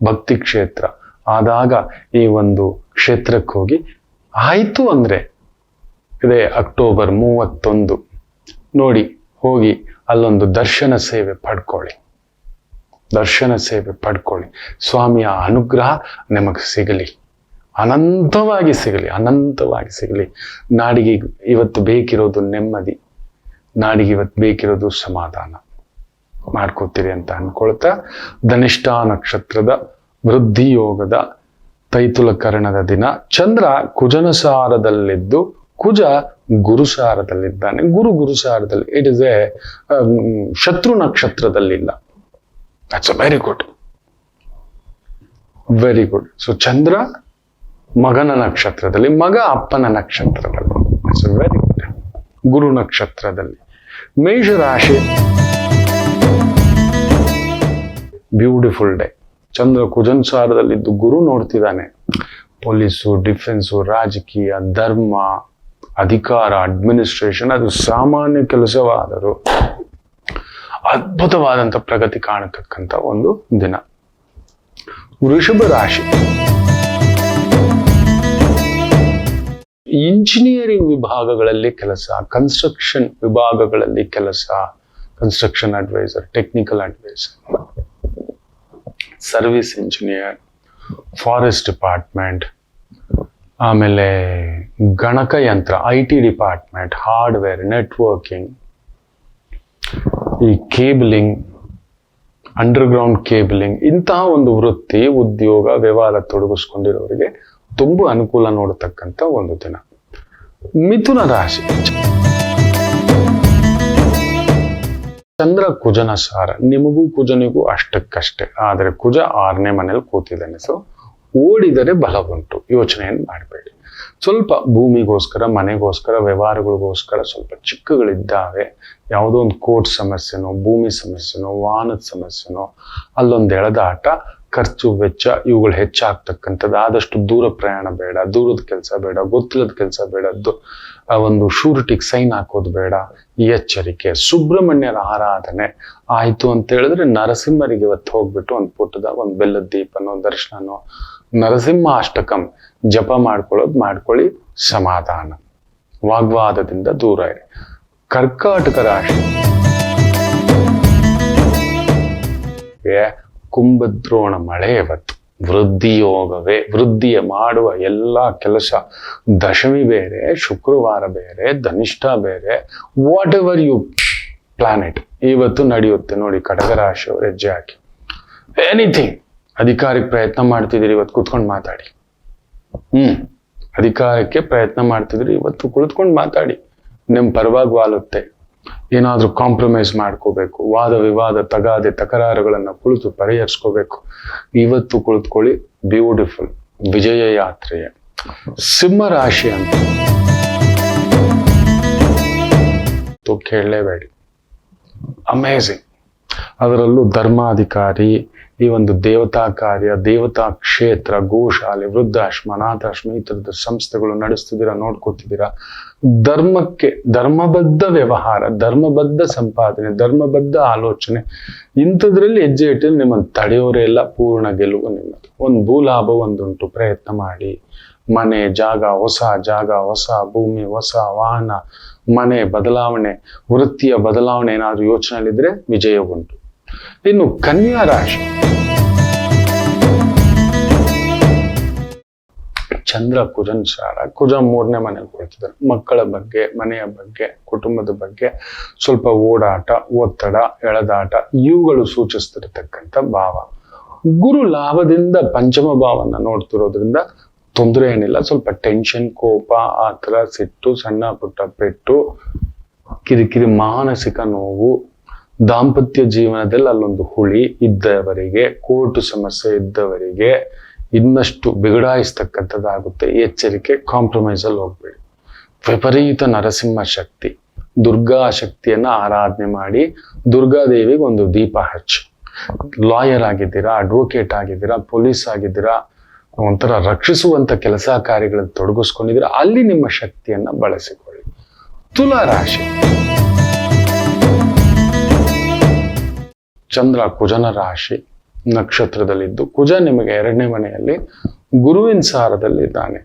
ಭಕ್ತಿ ಕ್ಷೇತ್ರ ಆದಾಗ ಈ ಒಂದು ಕ್ಷೇತ್ರಕ್ಕೆ ಹೋಗಿ ಆಯ್ತು ಅಂದ್ರೆ ಇದೇ ಅಕ್ಟೋಬರ್ 31 ನೋಡಿ ಹೋಗಿ ಅಲ್ಲೊಂದು ದರ್ಶನ ಸೇವೆ ಪಡ್ಕೊಳ್ಳಿ. ದರ್ಶನ ಸೇವೆ ಪಡ್ಕೊಳ್ಳಿ. ಸ್ವಾಮಿಯ ಅನುಗ್ರಹ ನಿಮಗೆ ಸಿಗಲಿ, ಅನಂತವಾಗಿ ಸಿಗಲಿ, ಅನಂತವಾಗಿ ಸಿಗಲಿ. ನಾಡಿಗೆ ಇವತ್ತು ಬೇಕಿರೋದು ನೆಮ್ಮದಿ, ನಾಡಿಗೆ ಇವತ್ತು ಬೇಕಿರೋದು ಸಮಾಧಾನ. ಮಾಡ್ಕೋತೀರಿ ಅಂತ ಅನ್ಕೊಳ್ತಾ, ಧನಿಷ್ಠಾ ನಕ್ಷತ್ರದ ವೃದ್ಧಿ ಯೋಗದ ತೈತುಲಕರಣದ ದಿನ. ಚಂದ್ರ ಕುಜನಸಾರದಲ್ಲಿದ್ದು ಕುಜ ಗುರುಸಾರದಲ್ಲಿದ್ದಾನೆ. ಗುರುಸಾರದಲ್ಲಿ, ಇಟ್ ಇಸ್ ಎ ಶತ್ರು ನಕ್ಷತ್ರದಲ್ಲಿಲ್ಲ. That's very good, very good. So ಚಂದ್ರ ಮಗನ ನಕ್ಷತ್ರದಲ್ಲಿ, ಮಗ ಅಪ್ಪನ ನಕ್ಷತ್ರದಲ್ಲಿ. It's very good. ಗುರು ನಕ್ಷತ್ರದಲ್ಲಿ. ಮೇಷರಾಶಿ, ಬ್ಯೂಟಿಫುಲ್ ಡೇ. ಚಂದ್ರ ಕುಜನ್ ಸಾರದಲ್ಲಿದ್ದು ಗುರು ನೋಡ್ತಿದ್ದಾನೆ. ಪೊಲೀಸು, ಡಿಫೆನ್ಸು, ರಾಜಕೀಯ, ಧರ್ಮ, ಅಧಿಕಾರ, ಅಡ್ಮಿನಿಸ್ಟ್ರೇಷನ್, ಅದು ಸಾಮಾನ್ಯ ಕೆಲಸವಾದರೂ ಅದ್ಭುತವಾದಂಥ ಪ್ರಗತಿ ಕಾಣತಕ್ಕಂಥ ಒಂದು ದಿನ. ವೃಷಭ ರಾಶಿ, ಇಂಜಿನಿಯರಿಂಗ್ ವಿಭಾಗಗಳಲ್ಲಿ ಕೆಲಸ, ಕನ್ಸ್ಟ್ರಕ್ಷನ್ ವಿಭಾಗಗಳಲ್ಲಿ ಕೆಲಸ, construction adviser, technical adviser, service engineer, forest department, ಆಮೇಲೆ ಗಣಕಯಂತ್ರ, IT ಡಿಪಾರ್ಟ್ಮೆಂಟ್, ಹಾರ್ಡ್ವೇರ್, ನೆಟ್ವರ್ಕಿಂಗ್, ಈ ಕೇಬಲಿಂಗ್, ಅಂಡರ್ಗ್ರೌಂಡ್ ಕೇಬಲಿಂಗ್, ಇಂತಹ ಒಂದು ವೃತ್ತಿ, ಉದ್ಯೋಗ, ವ್ಯವಹಾರ ತೊಡಗಿಸ್ಕೊಂಡಿರೋರಿಗೆ ತುಂಬಾ ಅನುಕೂಲ ನೋಡತಕ್ಕಂಥ ಒಂದು ದಿನ. ಮಿಥುನ ರಾಶಿ, ಚಂದ್ರ ಕುಜನ ಸಾರ, ನಿಮಗೂ ಕುಜನಿಗೂ ಅಷ್ಟಕ್ಕಷ್ಟೇ. ಆದರೆ ಕುಜ 6ನೇ ಮನೇಲಿ ಕೂತಿದ್ದಾನೆ. ಸೊ ಓಡಿದರೆ ಬಲ ಉಂಟು, ಯೋಚನೆಯನ್ನು ಮಾಡಬೇಡಿ. ಸ್ವಲ್ಪ ಭೂಮಿಗೋಸ್ಕರ, ಮನೆಗೋಸ್ಕರ, ವ್ಯವಹಾರಗಳಿಗೋಸ್ಕರ ಸ್ವಲ್ಪ ಚಿಕ್ಕಗಳಿದ್ದಾವೆ. ಯಾವುದೋ ಒಂದು ಕೋರ್ಟ್ ಸಮಸ್ಯೆನೋ, ಭೂಮಿ ಸಮಸ್ಯೆನೋ, ವಾಹನದ ಸಮಸ್ಯೆನೋ, ಅಲ್ಲೊಂದು ಎಳೆದಾಟ, ಖರ್ಚು ವೆಚ್ಚ ಇವುಗಳು ಹೆಚ್ಚಾಗ್ತಕ್ಕಂಥದ್ದು. ಆದಷ್ಟು ದೂರ ಪ್ರಯಾಣ ಬೇಡ, ದೂರದ ಕೆಲಸ ಬೇಡ, ಗೊತ್ತಿಲ್ಲದ ಕೆಲಸ ಬೇಡ, ಒಂದು ಶೂರಿಟಿಗೆ ಸೈನ್ ಹಾಕೋದು ಬೇಡ. ಈ ಎಚ್ಚರಿಕೆ. ಸುಬ್ರಹ್ಮಣ್ಯರ ಆರಾಧನೆ ಆಯ್ತು ಅಂತ ಹೇಳಿದ್ರೆ ನರಸಿಂಹರಿಗೆ ಇವತ್ತು ಹೋಗ್ಬಿಟ್ಟು ಒಂದು ಪುಟ್ಟದ ಒಂದು ಬೆಲ್ಲದ ದೀಪನೋ, ದರ್ಶನನೋ, ನರಸಿಂಹ ಅಷ್ಟಕಂ ಜಪ ಮಾಡ್ಕೊಳ್ಳಿ. ಸಮಾಧಾನ, ವಾಗ್ವಾದದಿಂದ ದೂರ ಇರಿ. ಕರ್ಕಾಟಕ ರಾಶಿ, ಕುಂಭದ್ರೋಣ ಮಳೆ ಇವತ್ತು. ವೃದ್ಧಿ ಯೋಗವೇ. ವೃದ್ಧಿಯ ಮಾಡುವ ಎಲ್ಲ ಕೆಲಸ, ದಶಮಿ ಬೇರೆ, ಶುಕ್ರವಾರ ಬೇರೆ, ಧನಿಷ್ಠ ಬೇರೆ, ವಾಟ್ ಎವರ್ ಯು ಪ್ಲಾನೆಟ್ ಇವತ್ತು ನಡೆಯುತ್ತೆ ನೋಡಿ. ಕಟಕ ರಾಶಿಯವರು ಹೆಜ್ಜೆ ಹಾಕಿ. ಎನಿಥಿಂಗ್, ಅಧಿಕಾರಕ್ಕೆ ಪ್ರಯತ್ನ ಮಾಡ್ತಿದ್ದೀರಿ, ಇವತ್ತು ಕೂತ್ಕೊಂಡು ಮಾತಾಡಿ. ಅಧಿಕಾರಕ್ಕೆ ಪ್ರಯತ್ನ ಮಾಡ್ತಿದ್ರಿ, ಇವತ್ತು ಕುಳಿತುಕೊಂಡು ಮಾತಾಡಿ. ನಿಮ್ ಪರವಾಗಿ ವಾಲುತ್ತೆ. ಏನಾದ್ರೂ ಕಾಂಪ್ರಮೈಸ್ ಮಾಡ್ಕೋಬೇಕು, ವಾದ ವಿವಾದ, ತಗಾದೆ, ತಕರಾರುಗಳನ್ನ ಕುಳಿತು ಪರಿಹರಿಸ್ಕೋಬೇಕು. ಇವತ್ತು ಕುಳಿತುಕೊಳ್ಳಿ. ಬ್ಯೂಟಿಫುಲ್ ವಿಜಯ ಯಾತ್ರೆಯ. ಸಿಂಹ ರಾಶಿ ಅಂತ ಕೇಳಲೇಬೇಡಿ. ಅಮೇಝಿಂಗ್. ಅದರಲ್ಲೂ ಧರ್ಮಾಧಿಕಾರಿ, ಈ ಒಂದು ದೇವತಾ ಕಾರ್ಯ, ದೇವತಾ ಕ್ಷೇತ್ರ, ಗೋಶಾಲೆ, ವೃದ್ಧಾಶ್ರಮ, ಅನಾಥಾಶ್ರಮ, ಈ ತರದ ಸಂಸ್ಥೆಗಳು ನಡೆಸ್ತಿದ್ದೀರಾ, ನೋಡ್ಕೋತಿದ್ದೀರಾ. ಧರ್ಮಕ್ಕೆ, ಧರ್ಮಬದ್ಧ ವ್ಯವಹಾರ, ಧರ್ಮಬದ್ಧ ಸಂಪಾದನೆ, ಧರ್ಮಬದ್ಧ ಆಲೋಚನೆ, ಇಂಥದ್ರಲ್ಲಿ ಹೆಜ್ಜೆ ಇಟ್ಟಲ್ಲಿ ನಿಮ್ಮನ್ನು ತಡೆಯೋರೇ ಇಲ್ಲ. ಪೂರ್ಣ ಗೆಲುವು ನಿಮ್ಮದು. ಒಂದು ಭೂಲಾಭ ಒಂದುಂಟು, ಪ್ರಯತ್ನ ಮಾಡಿ. ಮನೆ, ಜಾಗ, ಹೊಸ ಭೂಮಿ, ಹೊಸ ವಾಹನ, ಮನೆ ಬದಲಾವಣೆ, ವೃತ್ತಿಯ ಬದಲಾವಣೆ ಏನಾದ್ರೂ ಯೋಚನೆಯಲ್ಲಿದ್ರೆ ವಿಜಯ ಉಂಟು. ಇನ್ನು ಕನ್ಯಾ ರಾಶಿ, ಚಂದ್ರ ಕುಜನ್ ಸಾರ. ಕುಜ 3ನೇ ಮನೇಲಿ ಕೊಡ್ತಿದ್ದಾರೆ. ಮಕ್ಕಳ ಬಗ್ಗೆ, ಮನೆಯ ಬಗ್ಗೆ, ಕುಟುಂಬದ ಬಗ್ಗೆ ಸ್ವಲ್ಪ ಓಡಾಟ, ಒತ್ತಡ, ಎಳೆದಾಟ ಇವುಗಳು ಸೂಚಿಸ್ತಿರತಕ್ಕಂಥ ಭಾವ. ಗುರು ಲಾಭದಿಂದ ಪಂಚಮ ಭಾವನ ನೋಡ್ತಿರೋದ್ರಿಂದ ತೊಂದರೆ ಏನಿಲ್ಲ. ಸ್ವಲ್ಪ ಟೆನ್ಷನ್, ಕೋಪ, ಆತರ, ಸಿಟ್ಟು, ಸಣ್ಣ ಪುಟ್ಟ ಪೆಟ್ಟು, ಕಿರಿಕಿರಿ, ಮಾನಸಿಕ ನೋವು, ದಾಂಪತ್ಯ ಜೀವನದಲ್ಲಿ ಅಲ್ಲೊಂದು ಹುಳಿ ಇದ್ದವರಿಗೆ, ಕೋರ್ಟ್ ಸಮಸ್ಯೆ ಇದ್ದವರಿಗೆ ಇನ್ನಷ್ಟು ಬಿಗಡಾಯಿಸ್ತಕ್ಕಂಥದ್ದಾಗುತ್ತೆ. ಎಚ್ಚರಿಕೆ. ಕಾಂಪ್ರಮೈಸ್ ಅಲ್ಲಿ ಹೋಗ್ಬೇಡಿ. ವಿಪರೀತ ನರಸಿಂಹ ಶಕ್ತಿ, ದುರ್ಗಾ ಶಕ್ತಿಯನ್ನ ಆರಾಧನೆ ಮಾಡಿ. ದುರ್ಗಾದೇವಿಗೆ ಒಂದು ದೀಪ ಹಚ್ಚಿ. ಲಾಯರ್ ಆಗಿದ್ದೀರಾ, ಅಡ್ವೊಕೇಟ್ ಆಗಿದ್ದೀರಾ, ಪೊಲೀಸ್ ಆಗಿದ್ದೀರಾ, ಒಂಥರ ರಕ್ಷಿಸುವಂತ ಕೆಲಸ ಕಾರ್ಯಗಳಲ್ಲಿ ತೊಡಗಿಸ್ಕೊಂಡಿದ್ದೀರಾ, ಅಲ್ಲಿ ನಿಮ್ಮ ಶಕ್ತಿಯನ್ನ ಬಳಸಿಕೊಳ್ಳಿ. ತುಲಾ ರಾಶಿ, ಚಂದ್ರ ಕುಜನ ರಾಶಿ ನಕ್ಷತ್ರದಲ್ಲಿದ್ದು, ಕುಜ ನಿಮಗೆ 2ನೇ ಮನೆಯಲ್ಲಿ ಗುರುವಿನ ಸಾರದಲ್ಲಿ ಇದ್ದಾನೆ.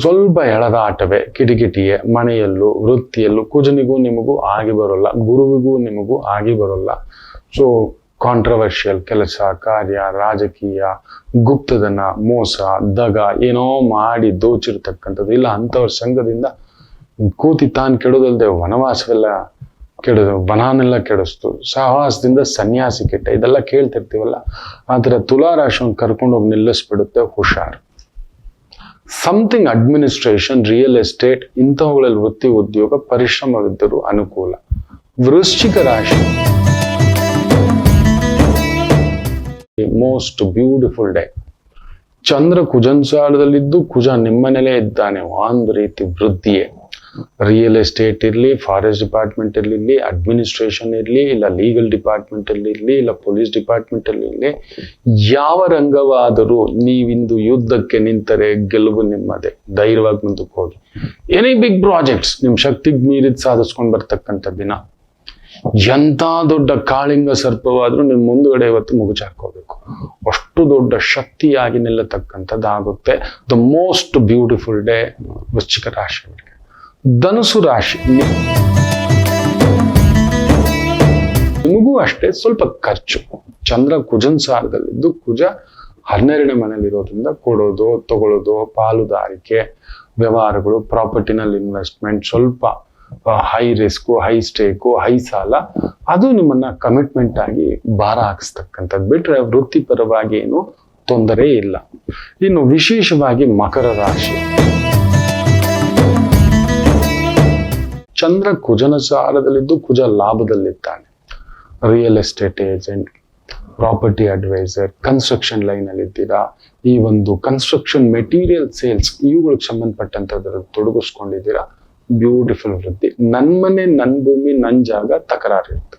ಸ್ವಲ್ಪ ಎಳೆದಾಟವೇ, ಕಿಟಿಕಿಟಿಯೇ, ಮನೆಯಲ್ಲೂ ವೃತ್ತಿಯಲ್ಲೂ ಕುಜನಿಗೂ ನಿಮಗೂ ಆಗಿ ಬರೋಲ್ಲ, ಗುರುವಿಗೂ ನಿಮಗೂ ಆಗಿ ಬರೋಲ್ಲ. ಸೊ ಕಾಂಟ್ರವರ್ಷಿಯಲ್ ಕೆಲಸ ಕಾರ್ಯ, ರಾಜಕೀಯ, ಗುಪ್ತದನ, ಮೋಸ, ದಗ ಏನೋ ಮಾಡಿ ದೋಚಿರ್ತಕ್ಕಂಥದ್ದು ಇಲ್ಲ. ಅಂಥವ್ರ ಸಂಘದಿಂದ ಕೂತಿ ತಾನು ಕೆಡೋದಲ್ದೆ ವನವಾಸವೆಲ್ಲ ಕೆಡೋದು, ವನಾನೆಲ್ಲ ಕೆಡಿಸ್ತು, ಸಹವಾಸದಿಂದ ಸನ್ಯಾಸಿ ಕೆಟ್ಟ, ಇದೆಲ್ಲ ಕೇಳ್ತಿರ್ತೀವಲ್ಲ. ಆತರ ತುಲಾರಾಶಿಯನ್ನು ಕರ್ಕೊಂಡೋಗಿ ನಿಲ್ಲಿಸ್ಬಿಡುತ್ತೆ. ಹುಷಾರ್. ಸಮಥಿಂಗ್ ಅಡ್ಮಿನಿಸ್ಟ್ರೇಷನ್, ರಿಯಲ್ ಎಸ್ಟೇಟ್ ಇಂಥವುಗಳಲ್ಲಿ ವೃತ್ತಿ ಉದ್ಯೋಗ, ಪರಿಶ್ರಮವಿದ್ದರೂ ಅನುಕೂಲ. ವೃಶ್ಚಿಕ ರಾಶಿ, ಮೋಸ್ಟ್ ಬ್ಯೂಟಿಫುಲ್ ಡೇ. ಚಂದ್ರ ಕುಜನ್ಸಾರದಲ್ಲಿದ್ದು ಕುಜ ನಿಮ್ಮನೇಲೇ ಇದ್ದಾನೆ. ಒಂದು ರೀತಿ ವೃದ್ಧಿಯೇ. ರಿಯಲ್ ಎಸ್ಟೇಟ್ ಇರಲಿ, ಫಾರೆಸ್ಟ್ ಡಿಪಾರ್ಟ್ಮೆಂಟ್ ಇರಲಿ, ಅಡ್ಮಿನಿಸ್ಟ್ರೇಷನ್ ಇರಲಿ, ಇಲ್ಲ ಲೀಗಲ್ ಡಿಪಾರ್ಟ್ಮೆಂಟ್ ಅಲ್ಲಿ ಇರಲಿ, ಇಲ್ಲ ಪೊಲೀಸ್ ಡಿಪಾರ್ಟ್ಮೆಂಟ್ ಅಲ್ಲಿ ಇರಲಿ, ಯಾವ ರಂಗವಾದರೂ ನೀವಿಂದು ಯುದ್ಧಕ್ಕೆ ನಿಂತರೆ ಗೆಲುವು ನಿಮ್ಮದೇ. ಧೈರ್ಯವಾಗಿ ಮುಂದಕ್ಕೆ ಹೋಗಿ. ಎನಿ ಬಿಗ್ ಪ್ರಾಜೆಕ್ಟ್ಸ್ ನಿಮ್ ಶಕ್ತಿಗೆ ಮೀರಿದ್ ಸಾಧಿಸ್ಕೊಂಡು ಬರ್ತಕ್ಕಂಥ ದಿನ. ಎಂಥ ದೊಡ್ಡ ಕಾಳಿಂಗ ಸರ್ಪವಾದ್ರೂ ನಿಮ್ ಮುಂದುಗಡೆ ಇವತ್ತು ಮುಗುಚಾಕೋಬೇಕು. ಅಷ್ಟು ದೊಡ್ಡ ಶಕ್ತಿಯಾಗಿ ನಿಲ್ಲತಕ್ಕಂಥದ್ದಾಗುತ್ತೆ. ದ ಮೋಸ್ಟ್ ಬ್ಯೂಟಿಫುಲ್ ಡೇ ವೃಶ್ಚಿಕ ರಾಶಿಯವರಿಗೆ. ಧನುಸು ರಾಶಿ, ನಿಮಗೂ ಅಷ್ಟೇ ಸ್ವಲ್ಪ ಖರ್ಚು. ಚಂದ್ರ ಕುಜನ್ ಸಾರದಲ್ಲಿದ್ದು ಕುಜ 12ನೇ ಮನೆಯಲ್ಲಿರೋದ್ರಿಂದ ಕೊಡೋದು, ತಗೊಳ್ಳೋದು, ಪಾಲುದಾರಿಕೆ ವ್ಯವಹಾರಗಳು, ಪ್ರಾಪರ್ಟಿನಲ್ಲಿ ಇನ್ವೆಸ್ಟ್ಮೆಂಟ್, ಸ್ವಲ್ಪ high risk, high stake, high ಸಾಲ, ಅದು ನಿಮ್ಮನ್ನ ಕಮಿಟ್ಮೆಂಟ್ ಆಗಿ ಭಾರ ಹಾಕಿಸ್ತಕ್ಕಂಥದ್ದು. ಬಿಟ್ರೆ ವೃತ್ತಿಪರವಾಗಿ ಏನು ತೊಂದರೆ ಇಲ್ಲ. ಇನ್ನು ವಿಶೇಷವಾಗಿ ಮಕರ ರಾಶಿ, ಚಂದ್ರ ಕುಜನ ಸಾರದಲ್ಲಿದ್ದು ಕುಜ ಲಾಭದಲ್ಲಿದ್ದಾನೆ. Real estate agent, property advisor, construction line ಅಲ್ಲಿ ಇದ್ದೀರಾ, ಈ ಒಂದು ಕನ್ಸ್ಟ್ರಕ್ಷನ್ ಮೆಟೀರಿಯಲ್ ಸೇಲ್ಸ್ ಇವುಗಳಿಗೆ ಸಂಬಂಧಪಟ್ಟಂತದ್ರಲ್ಲಿ ತೊಡಗಿಸ್ಕೊಂಡಿದ್ದೀರಾ, ಬ್ಯೂಟಿಫುಲ್ ವೃದ್ಧಿ. ನನ್ ಮನೆ, ನನ್ ಭೂಮಿ, ನನ್ ಜಾಗ ತಕರಾರು ಇರುತ್ತೆ.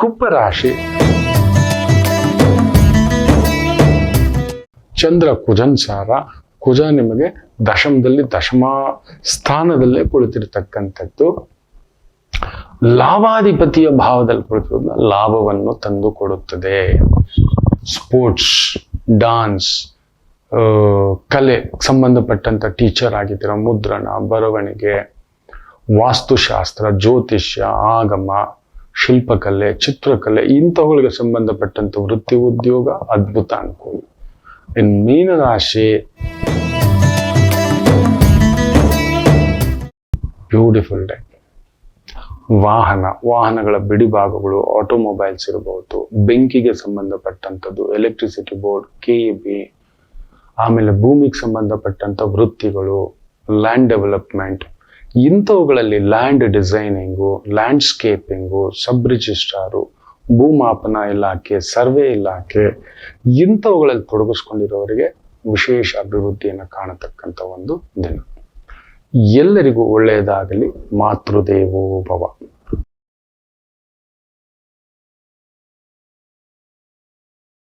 ಕುಂಭರಾಶಿ, ಚಂದ್ರ ಕುಜನ್ ಸಾರ, ಕುಜ ನಿಮಗೆ ದಶಮದಲ್ಲಿ ದಶಮ ಸ್ಥಾನದಲ್ಲೇ ಕುಳಿತಿರ್ತಕ್ಕಂಥದ್ದು. ಲಾಭಾಧಿಪತಿಯ ಭಾವದಲ್ಲಿ ಕುಳಿತಿರೋದ್ರಿಂದ ಲಾಭವನ್ನು ತಂದು ಕೊಡುತ್ತದೆ. ಸ್ಪೋರ್ಟ್ಸ್, ಡಾನ್ಸ್, ಕಲೆ ಸಂಬಂಧಪಟ್ಟಂತ ಟೀಚರ್ ಆಗಿದ್ದೀರ, ಮುದ್ರಣ, ಬರವಣಿಗೆ, ವಾಸ್ತುಶಾಸ್ತ್ರ, ಜ್ಯೋತಿಷ್ಯ, ಆಗಮ, ಶಿಲ್ಪಕಲೆ, ಚಿತ್ರಕಲೆ ಇಂಥವುಗಳಿಗೆ ಸಂಬಂಧಪಟ್ಟಂತ ವೃತ್ತಿ ಉದ್ಯೋಗ ಅದ್ಭುತ ಅನುಕೂಲ. ಇನ್ನು ಮೀನರಾಶಿ, ಬ್ಯೂಟಿಫುಲ್ ಡೇ. ವಾಹನಗಳ ಬಿಡಿಭಾಗಗಳು, ಆಟೋಮೊಬೈಲ್ಸ್ ಇರಬಹುದು, ಬೆಂಕಿಗೆ ಸಂಬಂಧಪಟ್ಟಂಥದ್ದು, ಎಲೆಕ್ಟ್ರಿಸಿಟಿ ಬೋರ್ಡ್, KEB, ಆಮೇಲೆ ಭೂಮಿಗೆ ಸಂಬಂಧಪಟ್ಟಂತ ವೃತ್ತಿಗಳು, ಲ್ಯಾಂಡ್ ಡೆವಲಪ್ಮೆಂಟ್, ಇಂಥವುಗಳಲ್ಲಿ ಲ್ಯಾಂಡ್ ಡಿಸೈನಿಂಗು, ಲ್ಯಾಂಡ್ಸ್ಕೇಪಿಂಗು, ಸಬ್ ರಿಜಿಸ್ಟ್ರಾರು, ಭೂಮಾಪನ ಇಲಾಖೆ, ಸರ್ವೆ ಇಲಾಖೆ, ಇಂಥವುಗಳಲ್ಲಿ ತೊಡಗಿಸ್ಕೊಂಡಿರೋರಿಗೆ ವಿಶೇಷ ಅಭಿವೃದ್ಧಿಯನ್ನು ಕಾಣತಕ್ಕಂಥ ಒಂದು ದಿನ. ಎಲ್ಲರಿಗೂ ಒಳ್ಳೆಯದಾಗಲಿ. ಮಾತೃದೇವೋ ಭವ.